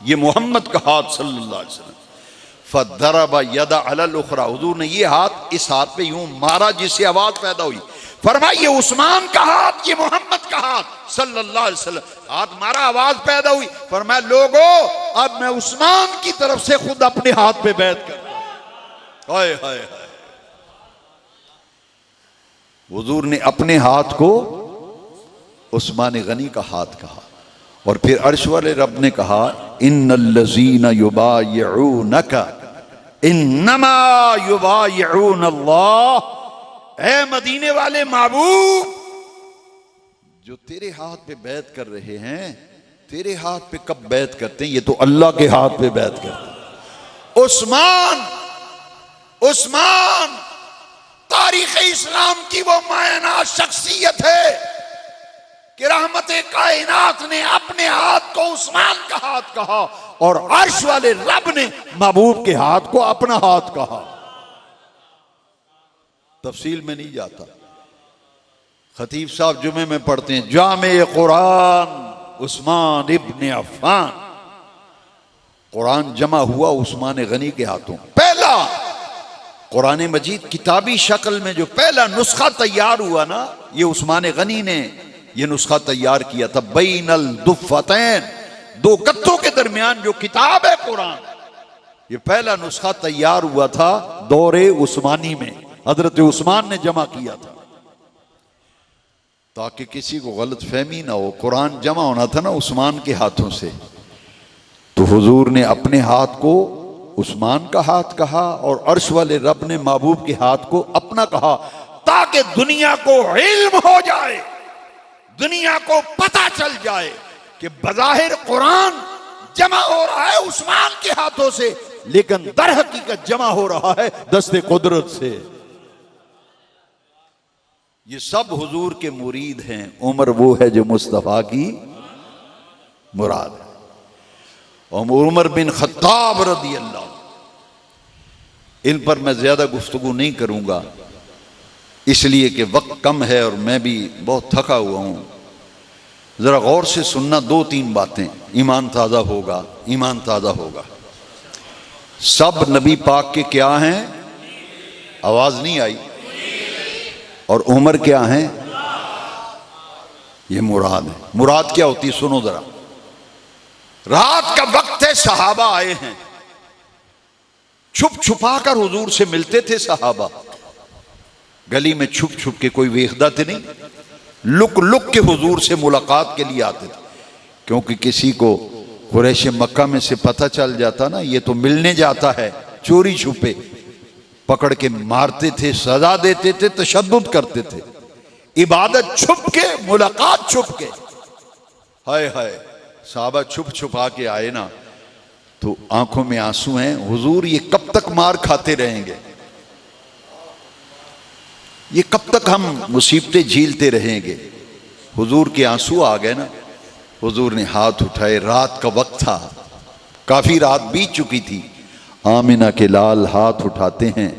ये मोहम्मद का हाथ सल्लल्लाहु अलैहि वसल्लम। फदरबा यदा अलल उखरा, हुजूर ने ये हाथ इस हाथ पे यूं मारा जिससे आवाज पैदा हुई। फरमाया ये उस्मान का हाथ, ये मोहम्मद का हाथ सल्लल्लाहु अलैहि वसल्लम, हाथ मारा आवाज पैदा हुई। फरमाया लोगों अब मैं उस्मान की तरफ से खुद अपने हाथ पे बैत करता हूं। हाय हाय हाय, हुजूर ने अपने हाथ को उस्मान गनी का हाथ कहा, और फिर अर्श वाले रब ने कहा, इन्नल्लज़ीना युबायिऊनका इन्नमा युबायिऊन अल्लाह। ऐ मदीने वाले महबूब, जो तेरे हाथ पे बैत कर रहे हैं, तेरे हाथ पे कब बैत करते हैं? ये तो अल्लाह के हाथ पे बैत करते हैं। उस्मान, उस्मान तारीख इस्लाम की वो मायना शख्सियत है कि रहमत कायनात ने अपने हाथ को उस्मान का हाथ कहा और अर्श वाले रब ने महबूब के हाथ को अपना हाथ कहा। तफसील में नहीं जाता, खतीब साहब जुमे में पढ़ते हैं, जामे कुरान उस्मान इब्न अफ़्फ़ान, कुरान जमा हुआ उस्मान गनी के हाथों। पहला कुरान मजीद किताबी शक्ल में जो पहला नुस्खा तैयार हुआ ना, ये उस्मान गनी ने ये नुस्खा तैयार किया था। बैनल दुफ़्फ़तैन, दो गत्तों के दरमियान जो किताब है कुरान, ये पहला नुस्खा तैयार हुआ था दौरे उस्मानी में, हजरत उस्मान ने जमा किया था, ताकि किसी को गलत फहमी ना हो। कुरान जमा होना था ना उस्मान के हाथों से, तो हुजूर ने अपने हाथ को उस्मान का हाथ कहा और अर्श वाले रब ने महबूब के हाथ को अपना कहा, ताकि दुनिया को इल्म हो जाए, दुनिया को पता चल जाए कि बज़ाहिर कुरान जमा हो रहा है उस्मान के हाथों से, लेकिन दर हकीकत जमा हो रहा है दस्ते कुदरत से। ये सब हुजूर के मुरीद हैं, उमर वो है जो मुस्तफा की मुराद है। और उमर बिन खत्ताब रदी अल्लाह, इन पर मैं ज्यादा गुफ्तगू नहीं करूंगा इसलिए कि वक्त कम है और मैं भी बहुत थका हुआ हूं। जरा गौर से सुनना, दो तीन बातें, ईमान ताज़ा होगा, ईमान ताज़ा होगा। सब नबी पाक के क्या हैं? आवाज नहीं आई। और उमर क्या हैं? ये मुराद है। मुराद क्या होती है सुनो जरा। रात का वक्त है, सहाबा आए हैं, छुप छुपा कर हुजूर से मिलते थे सहाबा, गली में छुप छुप के, कोई वेखदा थे नहीं, लुक लुक के हुजूर से मुलाकात के लिए आते थे, क्योंकि किसी को कुरैश मक्का में से पता चल जाता ना ये तो मिलने जाता है, चोरी छुपे पकड़ के मारते थे, सजा देते थे, तशद्दुद करते थे। इबादत छुप के, मुलाकात छुप के। हाय हाय, साहबा छुप छुपा के आए ना, तो आंखों में आंसू हैं, हुजूर ये कब तक मार खाते रहेंगे, ये कब तक हम मुसीबतें झीलते रहेंगे। हुजूर के आंसू आ गए ना, हुजूर ने हाथ उठाए, रात का वक्त था, काफी रात बीत चुकी थी। आमिना के लाल हाथ उठाते हैं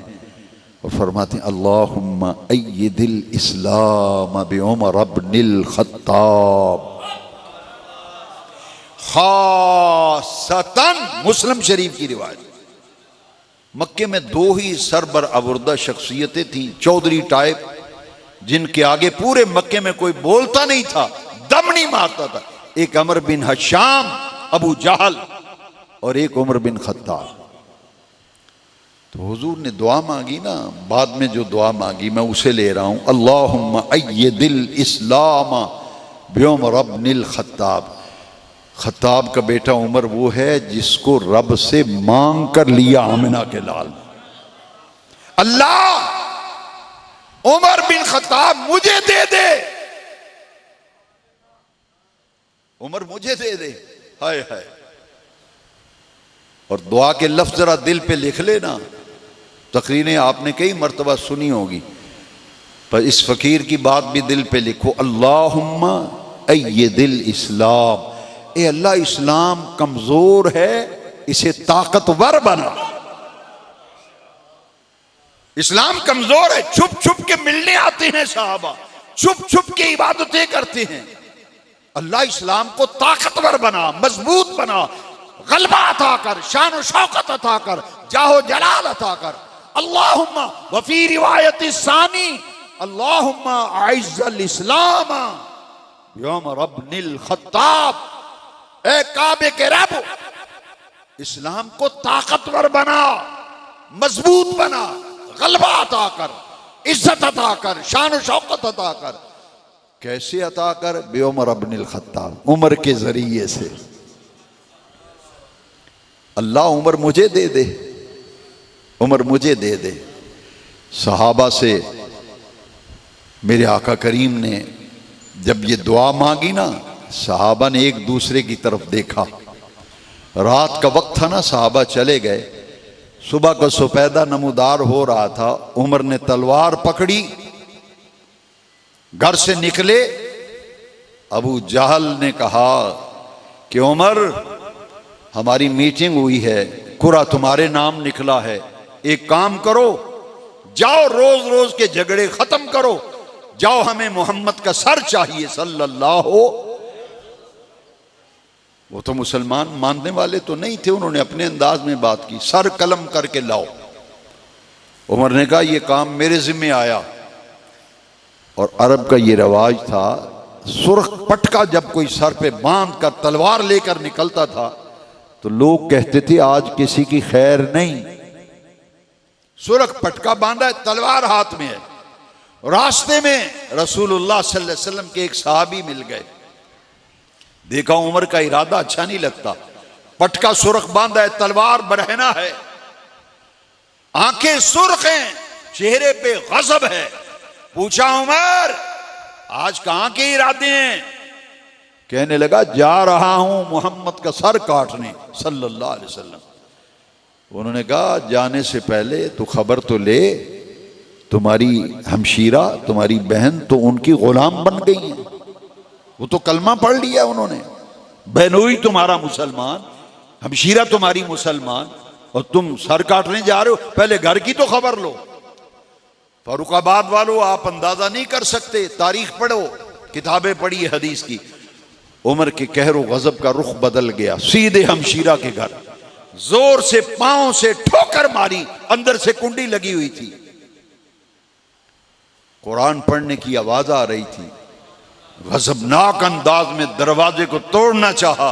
और फरमाते हैं, अल्लाहुम्मा अय्यिदिल इस्लाम बि उमर इब्निल खत्ताब खासतन। मुस्लिम शरीफ की रिवायत। मक्के में दो ही सरबर अवुर्दा शख्सियतें थीं, चौधरी टाइप, जिनके आगे पूरे मक्के में कोई बोलता नहीं था, दम नहीं मारता था। एक अमर बिन हशाम अबू जहल और एक उमर बिन खत्ताब। तो हुजूर ने दुआ मांगी ना, बाद में जो दुआ मांगी मैं उसे ले रहा हूं, अल्लाहुम्मा अय्यदिल इस्लाम बिउमर इब्निल खत्ताब। खत्ताब का बेटा उमर वो है जिसको रब से मांग कर लिया आमिना के लाल। अल्लाह उमर बिन खत्ताब मुझे दे दे, उमर मुझे दे दे। हाय हाय। और दुआ के लफ्ज जरा दिल पे लिख लेना। तकरीरें आपने कई मर्तबा सुनी होगी, पर इस फकीर की बात भी दिल पे लिखो, अल्लाहुम्मा अय्यदिल इस्लाम। ए अल्लाह, इस्लाम कमजोर है, इसे ताकतवर बना। इस्लाम कमजोर है। छुप छुप के मिलने आते हैं साहबा, छुप छुप के इबादतें करते हैं। अल्लाह इस्लाम को ताकतवर बना, मजबूत बना, गलबा अता कर, शान और शौकत अता कर, जाहो जलाल अता कर। अल्लाहुम्मा वफी रिवायत सानी अल्लाहुम्मा आइज़्ज़ल इस्लाम बिउमर इब्निल खत्ताब। ए काबे के रब, इस्लाम को ताकतवर बना, मजबूत बना, गलबा अता कर, इज्जत अता कर, शान और शौकत अता कर। कैसे अता कर? बिउमर इब्निल खत्ताब, उमर के जरिए से। अल्लाह उमर मुझे दे दे, उमर मुझे दे दे। सहाबा से मेरे आका करीम ने जब ये दुआ मांगी ना, सहाबा ने एक दूसरे की तरफ देखा। रात का वक्त था ना, सहाबा चले गए। सुबह का सुपैदा नमूदार हो रहा था। उमर ने तलवार पकड़ी, घर से निकले। अबू जहल ने कहा कि उमर, हमारी मीटिंग हुई है, कुरा तुम्हारे नाम निकला है, एक काम करो, जाओ रोज रोज के झगड़े खत्म करो, जाओ हमें मोहम्मद का सर चाहिए सल्लल्लाहु। वो तो मुसलमान मानने वाले तो नहीं थे, उन्होंने अपने अंदाज में बात की, सर कलम करके लाओ। उमर ने कहा यह काम मेरे जिम्मे आया। और अरब का ये रवाज था, सुर्ख पटका जब कोई सर पे बांध कर तलवार लेकर निकलता था तो लोग कहते थे आज किसी की खैर नहीं। सुर्ख पटका बांधा है, तलवार हाथ में है। रास्ते में रसूलुल्लाह सल्लल्लाहु अलैहि वसल्लम के एक सहाबी मिल गए। देखा उमर का इरादा अच्छा नहीं लगता, पटका सुर्ख बांधा है, तलवार बरहना है, आंखें सुर्ख हैं, चेहरे पे गजब है। पूछा उमर आज कहां के इरादे हैं? कहने लगा जा रहा हूं मोहम्मद का सर काटने सल्लल्लाहु अलैहि वसल्लम। उन्होंने कहा जाने से पहले तो खबर तो ले, तुम्हारी हमशीरा, तुम्हारी बहन तो उनकी गुलाम बन गई है, वो तो कलमा पढ़ लिया उन्होंने। बहनोई तुम्हारा मुसलमान, हमशीरा तुम्हारी मुसलमान, और तुम सर काटने जा रहे हो, पहले घर की तो खबर लो। फरुखाबाद वालों, आप अंदाजा नहीं कर सकते, तारीख पढ़ो, किताबें पढ़ी हदीस की। उमर के कहरो गजब का रुख बदल गया। सीधे हमशीरा के घर, जोर से पांव से ठोकर मारी, अंदर से कुंडी लगी हुई थी, कुरान पढ़ने की आवाज आ रही थी। गजबनाक अंदाज में दरवाजे को तोड़ना चाहा।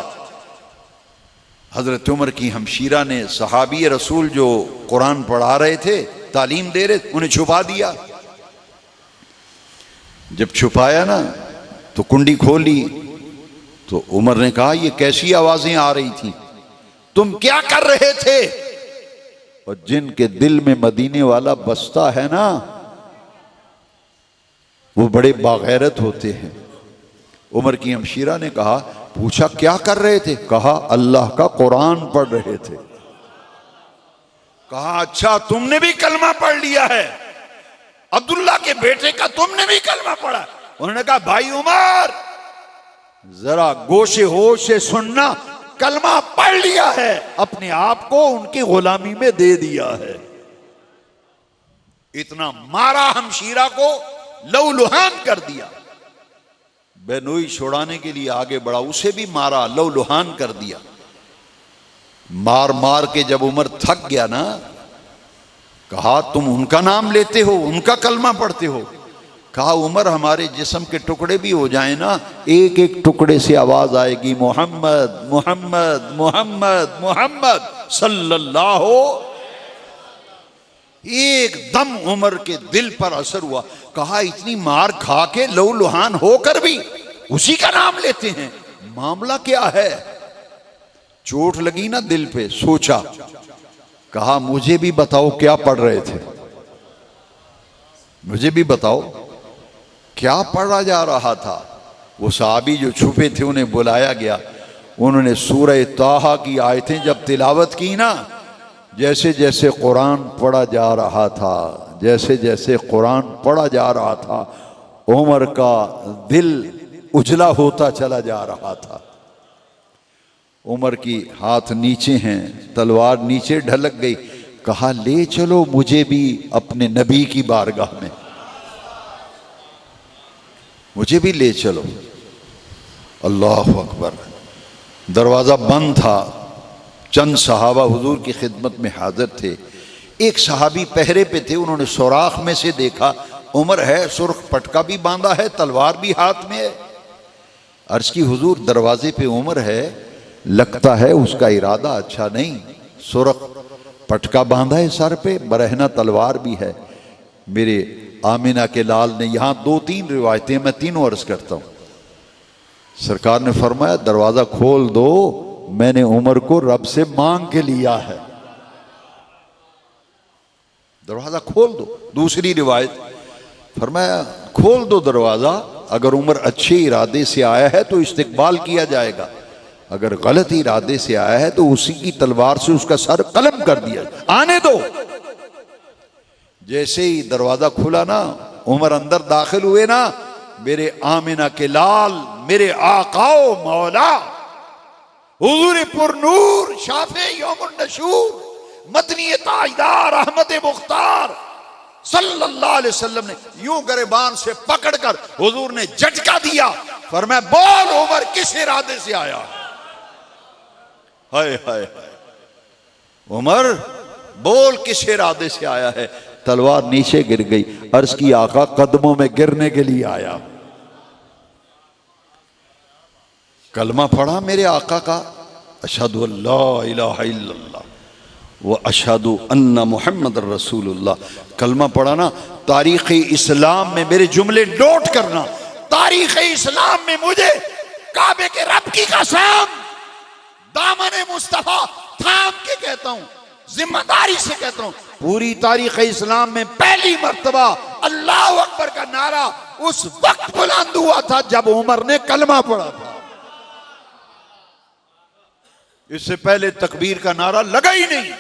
हजरत उमर की हमशीरा ने सहाबी रसूल जो कुरान पढ़ा रहे थे, तालीम दे रहे, उन्हें छुपा दिया। जब छुपाया ना तो कुंडी खोली तो उमर ने कहा ये कैसी आवाजें आ रही थी, तुम क्या कर रहे थे? और जिनके दिल में मदीने वाला बसता है ना, वो बड़े बागैरत होते हैं। उमर की हमशीरा ने कहा, पूछा क्या कर रहे थे? कहा अल्लाह का कुरान पढ़ रहे थे। कहा अच्छा तुमने भी कलमा पढ़ लिया है, अब्दुल्ला के बेटे का तुमने भी कलमा पढ़ा? उन्होंने कहा भाई उमर जरा गोशे होश से सुनना, कलमा पढ़ लिया है, अपने आप को उनकी गुलामी में दे दिया है। इतना मारा, हमशीरा को लहूलुहान कर दिया। बेनोई छुड़ाने के लिए आगे बढ़ा, उसे भी मारा, लहूलुहान कर दिया। मार मार के जब उमर थक गया ना, कहा तुम उनका नाम लेते हो, उनका कलमा पढ़ते हो? कहा उमर हमारे जिस्म के टुकड़े भी हो जाए ना, एक एक टुकड़े से आवाज आएगी मोहम्मद मोहम्मद मोहम्मद मोहम्मद सल्लल्लाहु। एकदम उमर के दिल पर असर हुआ। कहा इतनी मार खा के लहूलुहान होकर भी उसी का नाम लेते हैं, मामला क्या है? चोट लगी ना दिल पे। सोचा, कहा मुझे भी बताओ क्या पढ़ रहे थे, मुझे भी बताओ क्या पढ़ा जा रहा था। वो सहाबी जो छुपे थे उन्हें बुलाया गया। उन्होंने सूरह ताहा की आयतें जब तिलावत की ना, जैसे जैसे कुरान पढ़ा जा रहा था, जैसे जैसे कुरान पढ़ा जा रहा था, उमर का दिल उजला होता चला जा रहा था। उमर की हाथ नीचे हैं, तलवार नीचे ढलक गई। कहा ले चलो मुझे भी अपने नबी की बारगाह में, मुझे भी ले चलो। अल्लाह अकबर। दरवाजा बंद था। चंद सहाबा हुजूर की खिदमत में हाजिर थे। एक सहाबी पहरे पे थे, उन्होंने सुराख में से देखा उमर है, सुर्ख पटका भी बांधा है, तलवार भी हाथ में है। अर्ज की हुजूर दरवाजे पे उमर है, लगता है उसका इरादा अच्छा नहीं, सुर्ख पटका बांधा है सर पे, बरहना तलवार भी है। मेरे आमिना के लाल ने यहां 2-3 रिवायतें, मैं तीनों अर्ज करता हूं। सरकार ने फरमाया दरवाजा खोल दो, मैंने उमर को रब से मांग के लिया है, दरवाजा खोल दो। दूसरी रिवायत फरमाया खोल दो दरवाजा, अगर उमर अच्छे इरादे से आया है तो इस्तिकबाल किया जाएगा, अगर गलत इरादे से आया है तो उसी की तलवार से उसका सर कलम कर दिया, आने दो। जैसे ही दरवाजा खुला ना, उमर अंदर दाखिल हुए ना, मेरे आमिना के लाल, मेरे आकाओ मौला हुजूर पुरनूर शाफे यौमुन नशूर मदनी ताजदार अहमद मुख्तार सल्लल्लाहु अलैहि वसल्लम ने यूं गिरबान से पकड़कर हुजूर ने झटका दिया। फरमाया बोल उमर किस इरादे से आया? हाय हाय हाय, उमर बोल किस इरादे से आया है? तलवार नीचे गिर गई। अर्ज की आका कदमों में गिरने के लिए आया। कलमा पढ़ा मेरे आका का, अशहदु अल्ला इलाहा इल्लल्लाह व अशहदु अन्ना मुहम्मद रसूलुल्लाह। कलमा पढ़ा ना, तारीख़ इस्लाम में मेरे जुमले नोट करना। तारीख़ इस्लाम में मुझे काबे के रब की कसम दामन मुस्तफा थाम के कहता हूं, जिम्मेदारी से कहता हूं, पूरी तारीख़ इस्लाम में पहली मर्तबा अल्लाह अकबर का नारा उस वक्त बुलंद हुआ था जब उमर ने कलमा पढ़ा था। इससे पहले तकबीर का नारा लगा ही नहीं।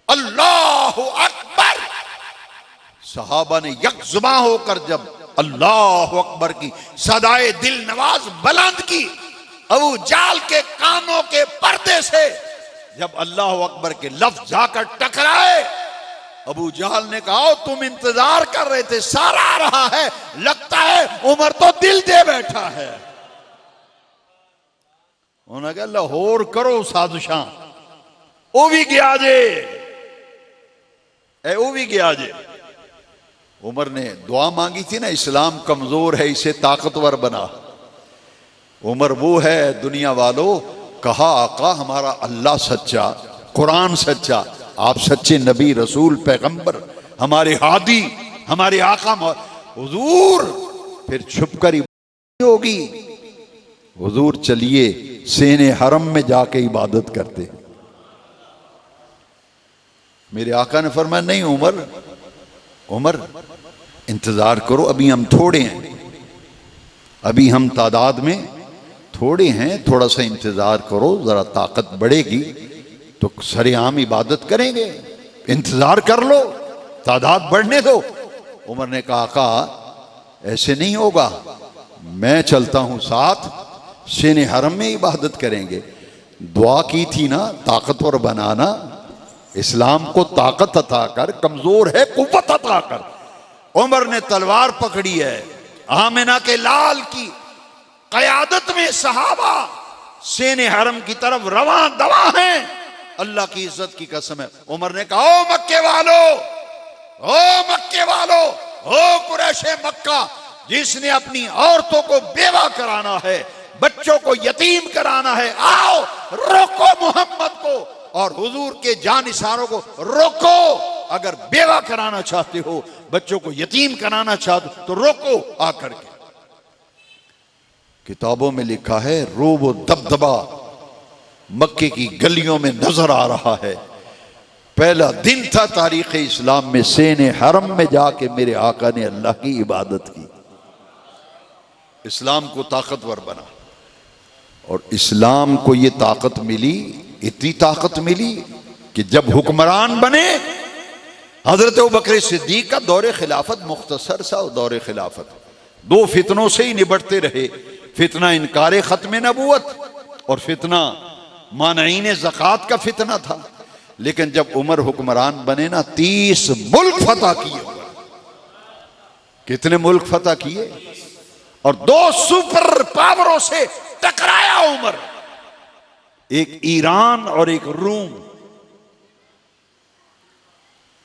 अल्लाह अकबर। सहाबा ने यकजुबां होकर जब अल्लाह अकबर की सदाए दिल नवाज बुलंद की, अबू जाल के कानों के पर्दे से जब अल्लाह अकबर के लफ्ज जाकर टकराए, अबू जाल ने कहा तुम इंतजार कर रहे थे, सारा आ रहा है, लगता है उमर तो दिल दे बैठा है। उन्होंने कहा लाहौर करो साजिशां, ओ भी गया जे, ओ भी गया जे। उमर ने दुआ मांगी थी ना, इस्लाम कमजोर है इसे ताकतवर बना। उमर वो है दुनिया वालों, कहा आका हमारा अल्लाह सच्चा, कुरान सच्चा, आप सच्चे नबी रसूल पैगंबर, हमारे हादी, हमारे आका हुजूर। फिर छुपकर ही होगी, हुजूर चलिए सेने हरम में जाके इबादत करते। मेरे आका ने फरमाया नहीं उमर, उमर इंतजार करो, अभी हम थोड़े हैं, अभी हम तादाद में थोड़े हैं, थोड़ा सा इंतजार करो, जरा ताकत बढ़ेगी तो सरेआम इबादत करेंगे, इंतजार कर लो, तादाद बढ़ने दो। उमर ने कहा आका ऐसे नहीं होगा, मैं चलता हूं साथ, सेने हरम में इबादत करेंगे। दुआ की थी ना ताकतवर बनाना, इस्लाम को ताकत अता कर, कमजोर है कुव्वत अता कर। उमर ने तलवार पकड़ी है, आमिना के लाल की क़यादत में सहाबा सेने हरम की तरफ रवां दवा हैं। अल्लाह की इज्जत की कसम है, उमर ने कहा ओ मक्के वालो, ओ मक्के वालो, ओ कुरैशे मक्का, जिसने अपनी औरतों को बेवा कराना है, बच्चों को यतीम कराना है, आओ रोको मोहम्मद को और हुजूर के जानिसारों को रोको। अगर बेवा कराना चाहते हो, बच्चों को यतीम कराना चाहते हो, तो रोको आकर के। किताबों में लिखा है रोब व दबदबा मक्के की गलियों में नजर आ रहा है। पहला दिन था तारीख इस्लाम में, सेने हरम में जाके मेरे आका ने अल्लाह की इबादत की, इस्लाम को ताकतवर बना। और इस्लाम को ये ताकत मिली, इतनी ताकत मिली कि जब हुक्मरान बने, हजरत अबू बकर सिद्दीक का दौरे खिलाफत मुख्तसर सा दौरे खिलाफत, 2 फितनों से ही निबटते रहे। फितना इनकार खत्म नबूवत और फितना मानईन ज़कात का फितना था। लेकिन जब उमर हुक्मरान बने ना, 30 मुल्क फतह किए। कितने मुल्क फतह किए? और 2 सुपर पावरों से टकराया उमर, एक ईरान और एक रूम।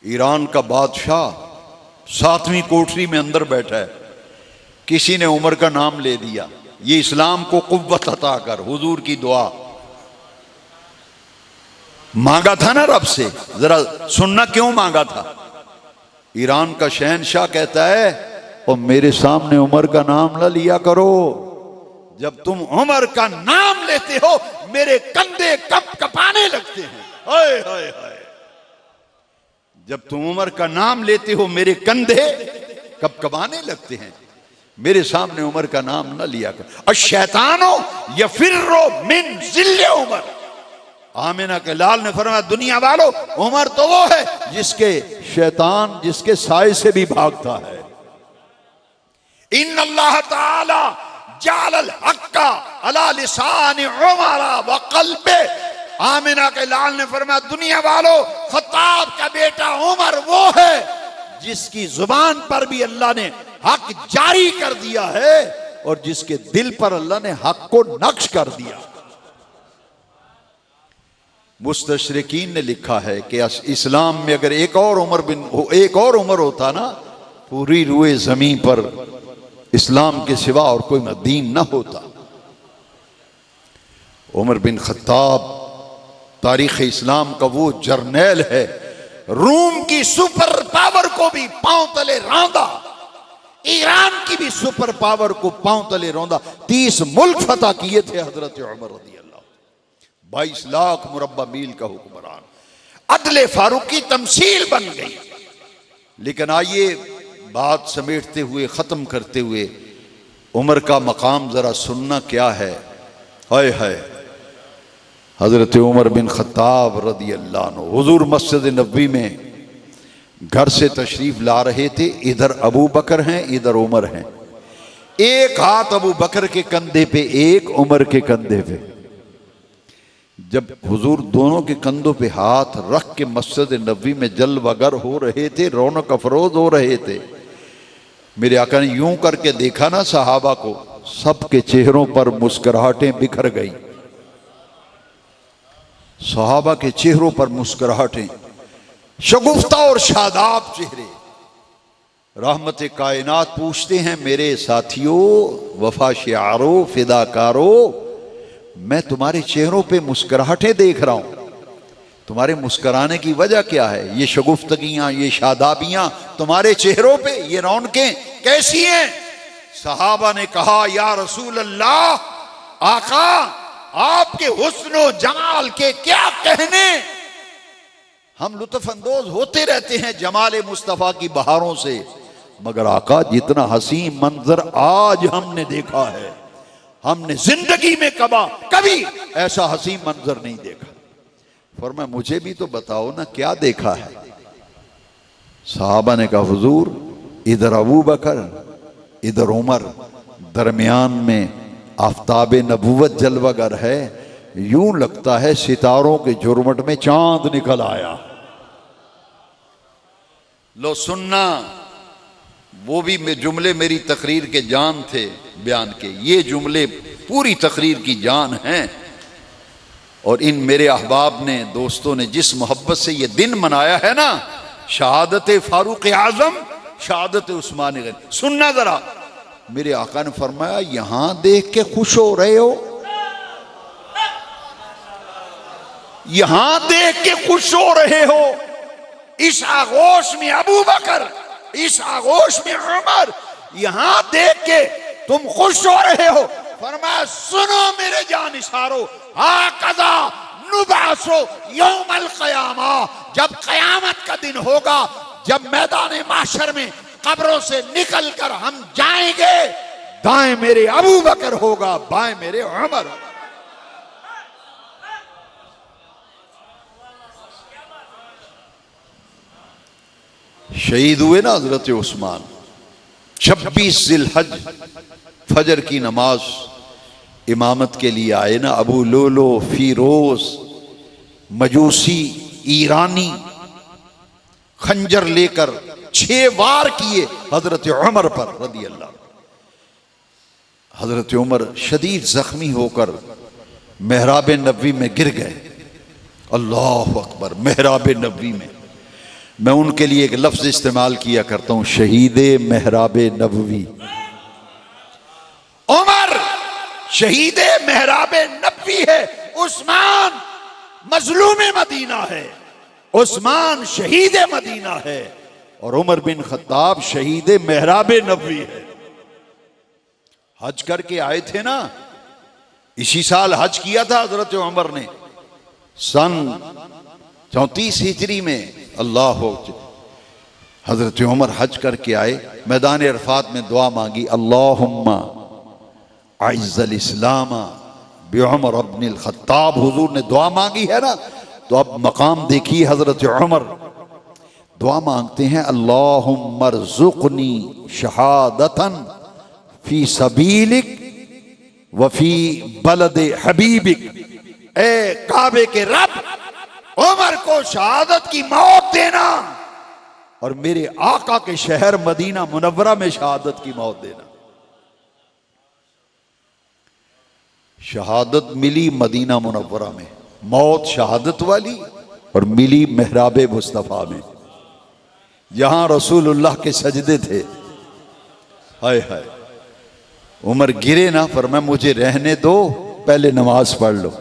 ईरान का बादशाह 7वीं कोठरी में अंदर बैठा है, किसी ने उमर का नाम ले दिया, ये इस्लाम को कुव्वत अता कर, हुजूर की दुआ मांगा था ना रब से, जरा सुनना क्यों मांगा था। ईरान का शहनशाह कहता है, और मेरे सामने उमर का नाम ना लिया करो, जब तुम उमर का नाम लेते हो मेरे कंधे कप कपाने लगते हैं। हाय हाय हाय, जब तुम उमर का नाम लेते हो मेरे कंधे कप कपाने लगते हैं, मेरे सामने उमर का नाम ना लिया कर। और शैतानो यफिर्रो मिन जिल्ले उमर, आमिना के लाल ने फरमाया, दुनिया वालों, उमर तो वो है जिसके शैतान जिसके साए से भी भागता है। इन्नल्लाह ताला जालल हक्का अला लिसान उमर व क़ल्बे, आमिना के लाल ने फरमाया, दुनिया वालों, खत्ताब का बेटा उमर वो है जिसकी जुबान पर भी अल्लाह ने हक जारी कर दिया है और जिसके दिल पर अल्लाह ने हक को नक्श कर दिया। मुस्तशरिकीन ने लिखा है कि इस्लाम में अगर एक और उमर होता ना, पूरी रूए जमीन पर इस्लाम के सिवा और कोई दीन ना होता। उमर बिन खत्ताब तारीख इस्लाम का वो जर्नैल है, रूम की सुपर पावर को भी पांव तले रौंदा, ईरान की भी सुपर पावर को पांव तले रौंदा। 30 मुल्क फतह किए थे हजरत उमर रज़ी अल्लाह, 22 लाख मुरब्बा मील का हुक्मरान, अदले फारूक की तमसील बन गई। लेकिन आइए बात समेटते हुए, खत्म करते हुए, उमर का मकाम जरा सुनना क्या है। हाय हाय, हजरत उमर बिन खत्ताब रदी अल्लाह अन्हु हुजूर मस्जिद नबवी में घर से तशरीफ ला रहे थे। इधर अबू बकर हैं, इधर उमर हैं। एक हाथ अबू बकर के कंधे पे, एक उमर के कंधे पे। जब हुजूर दोनों के कंधों पे हाथ रख के मस्जिद नबवी में जलवागर हो रहे थे, रौनक अफरोज हो रहे थे, मेरे आका ने यूं करके देखा ना सहाबा को, सबके चेहरों पर मुस्कुराहटें बिखर गई। सहाबा के चेहरों पर मुस्कुराहटें, शगुफ्ता और शादाब चेहरे। रहमत कायनात पूछते हैं, मेरे साथियों, वफा शियारो, फिदाकारो, मैं तुम्हारे चेहरों पे मुस्कुराहटें देख रहा हूं, तुम्हारे मुस्कुराने की वजह क्या है? ये शगुफ्तगियां, ये शादाबियां तुम्हारे चेहरों पे, ये रौनकें कैसी हैं? सहाबा ने कहा, या रसूल अल्लाह, आका आपके हुस्नो जमाल के क्या कहने, हम लुत्फ अंदोज होते रहते हैं जमाल मुस्तफा की बहारों से, मगर आका जितना हसीन मंजर आज हमने देखा है, हमने जिंदगी में कभी ऐसा हसीन मंजर नहीं देखा। फरमाया, मुझे भी तो बताओ ना क्या देखा है। सहाबा ने कहा, हुजूर इधर अबू बकर, इधर उमर, दरमियान में आफताब नबूवत जलवागर है, यूं लगता है सितारों के झुरमुट में चांद निकल आया। लो सुनना, वो भी जुमले मेरी तकरीर के जान थे बयान के, ये जुमले पूरी तकरीर की जान हैं। और इन मेरे अहबाब ने, दोस्तों ने जिस मोहब्बत से ये दिन मनाया है ना, शहादत फारूक आजम, शहादत उस्मान गनी, सुनना जरा। मेरे आका ने फरमाया, यहां देख के खुश हो रहे हो, यहां देख के खुश हो रहे हो, इस आगोश में अबू बकर, इस आगोश में उमर, यहां देख के तुम खुश हो रहे हो। फरमाया सुनो मेरे जानिसारो, हाकज़ा नुबासो यौमल क़यामा, जब क़यामत का दिन होगा, जब मैदान माशर में कब्रों से निकल कर हम जाएंगे, दाएं मेरे अबू बकर होगा, बाएं मेरे उमर होगा। शहीद हुए ना हजरत उस्मान। 26 जिलहज फजर की नमाज इमामत के लिए आए ना अबू लोलो, फिरोज, मजूसी, ईरानी, खंजर लेकर 6 वार किए हजरत उमर पर रदी अल्लाह। हजरत उमर शदीद जख्मी होकर मेहराब नबवी में गिर गए। अल्लाह अकबर। मेहराब नबवी में मैं उनके लिए एक लफ्ज इस्तेमाल किया करता हूं, शहीद मेहराब नबवी। उमर शहीद मेहराब नबवी है, उस्मान मजलूम मदीना है, उस्मान शहीद मदीना है, और उमर बिन खत्ताब शहीद मेहराब नबवी है। हज करके आए थे ना, इसी साल हज किया था हजरत उमर ने, सन 34 हिजरी में। अल्लाह हो, हजरत उमर हज करके आए, मैदान अरफात में दुआ मांगी, अल्लाहुम्मा अइज़्ज़ल इस्लाम बिउमर इब्नुल खत्ताब। हुजूर ने दुआ मांगी है ना, तो अब मकाम देखिए, हजरत उमर दुआ मांगते हैं, अल्लाहुम्मा रज़ुक़नी शहादतन फी सबीलिक व फी बलद हबीबिक। ए काबे के रब, उमर को शहादत की मौत देना और मेरे आका के शहर मदीना मुनव्वरा में शहादत की मौत देना। शहादत मिली मदीना मुनव्वरा में, मौत शहादत वाली, और मिली मेहराब मुस्तफा में, जहां रसूलुल्लाह के सजदे थे। हाय हाय। उमर गिरे ना, फरमाया मुझे रहने दो, पहले नमाज पढ़ लो।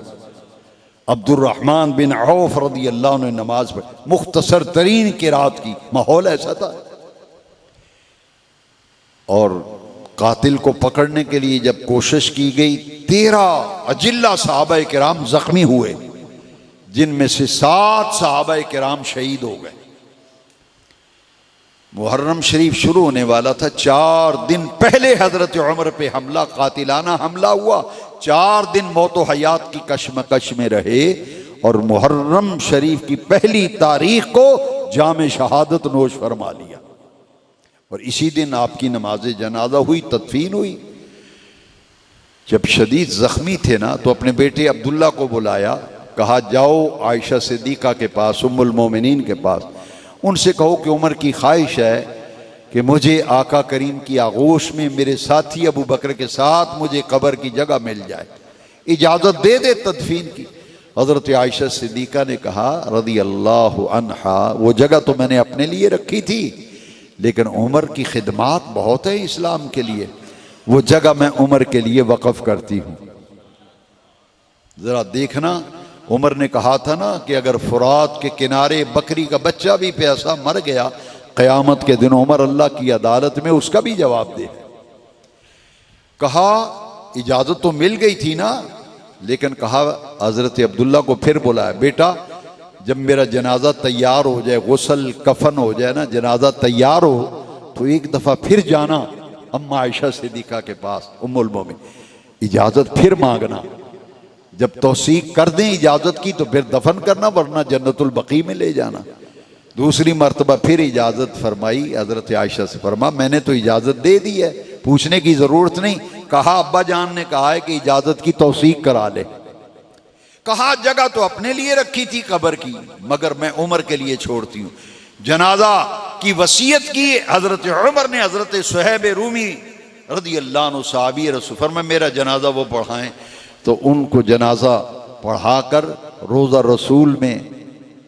अब्दुर्रहमान बिन औफ रदी अल्लाह ने नमाज पढ़ी, मुख्तसर तरीन किरात की, माहौल ऐसा था। और कातिल को पकड़ने के लिए जब कोशिश की गई, 13 अजिल्ला सहाबाए किराम जख्मी हुए, जिनमें से 7 सहाबाए किराम शहीद हो गए। मुहर्रम शरीफ शुरू होने वाला था, 4 दिन पहले हजरत उमर पे हमला, कातिलाना हमला हुआ। 4 दिन मौतो हयात की कशमकश में रहे, और मुहर्रम शरीफ की पहली तारीख को जाम शहादत नोश फरमा लिया, और इसी दिन आपकी नमाज जनाजा हुई, तदफीन हुई। जब शदीद जख्मी थे ना, तो अपने बेटे अब्दुल्ला को बुलाया, कहा जाओ आयशा सिद्दीका के पास, उम्मुल मोमिनीन के पास, उनसे कहो कि उमर की ख्वाहिश है कि मुझे आका करीम की आगोश में मेरे साथी अबू बकर के साथ मुझे कब्र की जगह मिल जाए, इजाज़त दे दे तदफीन की। हज़रत आयशा सिद्दीका ने कहा रदी अल्लाह अन्हा, वो जगह तो मैंने अपने लिए रखी थी, लेकिन उमर की खिदमात बहुत है इस्लाम के लिए, वो जगह मैं उमर के लिए वक़फ़ करती हूँ। ज़रा देखना, उमर ने कहा था ना कि अगर फुरात के किनारे बकरी का बच्चा भी प्यासा मर गया, क़यामत के दिन उमर अल्लाह की अदालत में उसका भी जवाब दे। कहा इजाज़त तो मिल गई थी ना, लेकिन कहा हज़रत अब्दुल्ला को फिर बुलाया, बेटा जब मेरा जनाजा तैयार हो जाए, गुस्ल कफन हो जाए ना, जनाजा तैयार हो, तो एक दफ़ा फिर जाना अम्मा आयशा सिद्दीका के पास, उम्मुल मोमिन, इजाज़त फिर मांगना। जब तौसीक कर दें इजाज़त की तो फिर दफन करना, वरना जन्नतुल बकी में ले जाना। दूसरी मरतबा फिर इजाज़त फरमाई हज़रत आयशा से, फरमा मैंने तो इजाज़त दे दी है, पूछने की ज़रूरत नहीं। कहा अब्बा जान ने कहा है कि इजाज़त की तौसीक करा ले। कहा जगह तो अपने लिए रखी थी कब्र की, मगर मैं उमर के लिए छोड़ती हूँ। जनाजा की वसीयत की हज़रत उमर ने हज़रत सुहैब रूमी रदी अल्लाह अन्हु सहाबी रसूल, फरमाया मेरा जनाजा वो पढ़ाएं, तो उनको जनाजा पढ़ाकर रोज़ा रसूल में,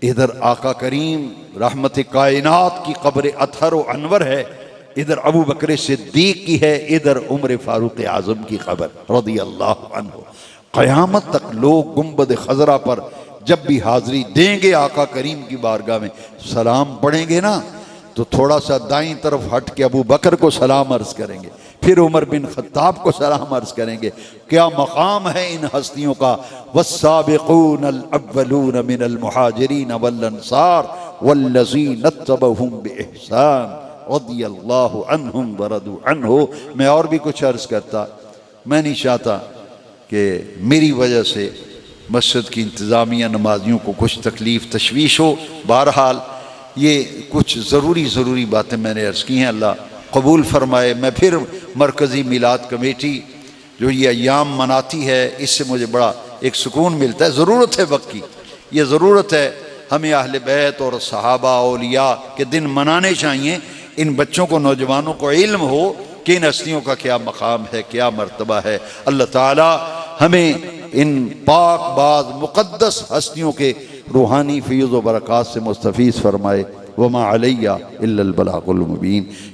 इधर आका करीम रहमत कायनात की कब्र अतहर व अनवर है, इधर अबू बकर सिद्दीक की है, इधर उमर फारूक आज़म की कब्र रज़ी अल्लाह अन्हु। क़यामत तक लोग गुंबद खजरा पर जब भी हाज़री देंगे आका करीम की बारगाह में, सलाम पढ़ेंगे ना तो थोड़ा सा दाईं तरफ हट के अबू बकर को सलाम अर्ज़ करेंगे, फिर उमर बिन खत्ताब को सलाम अर्ज़ करेंगे। क्या मकाम है इन हस्तियों का। वस्साबिकूनल अव्वलून मिनल मुहाजिरीन वल अंसार वल्लज़ीना तबअहुम बिइहसान रज़ियल्लाहु अन्हुम व रदू अन्हु। मैं और भी कुछ अर्ज़ करता, मैं नहीं चाहता कि मेरी वजह से मस्जिद की इंतज़ामिया नमाजियों को कुछ तकलीफ़ तशवीश हो। बहरहाल ये कुछ ज़रूरी बातें मैंने अर्ज़ की हैं, अल्लाह कबूल फरमाए। मैं फिर मरकज़ी मिलाद कमेटी जो ये अयाम मनाती है, इससे मुझे बड़ा एक सुकून मिलता है। ज़रूरत है वक्त की, ये ज़रूरत है हमें अहले बैत और सहाबा औलिया के दिन मनाने चाहिए। इन बच्चों को, नौजवानों को इल्म हो कि इन हस्तियों का क्या मकाम है, क्या मर्तबा है। अल्लाह ताला हमें इन पाक बाज मुक़द्दस हस्तियों के रूहानी फ़ैज़ व बरक़ात से मुस्तफ़ीज़ फरमाए। वमा अलैया इल्लल बलागुल मुबीन।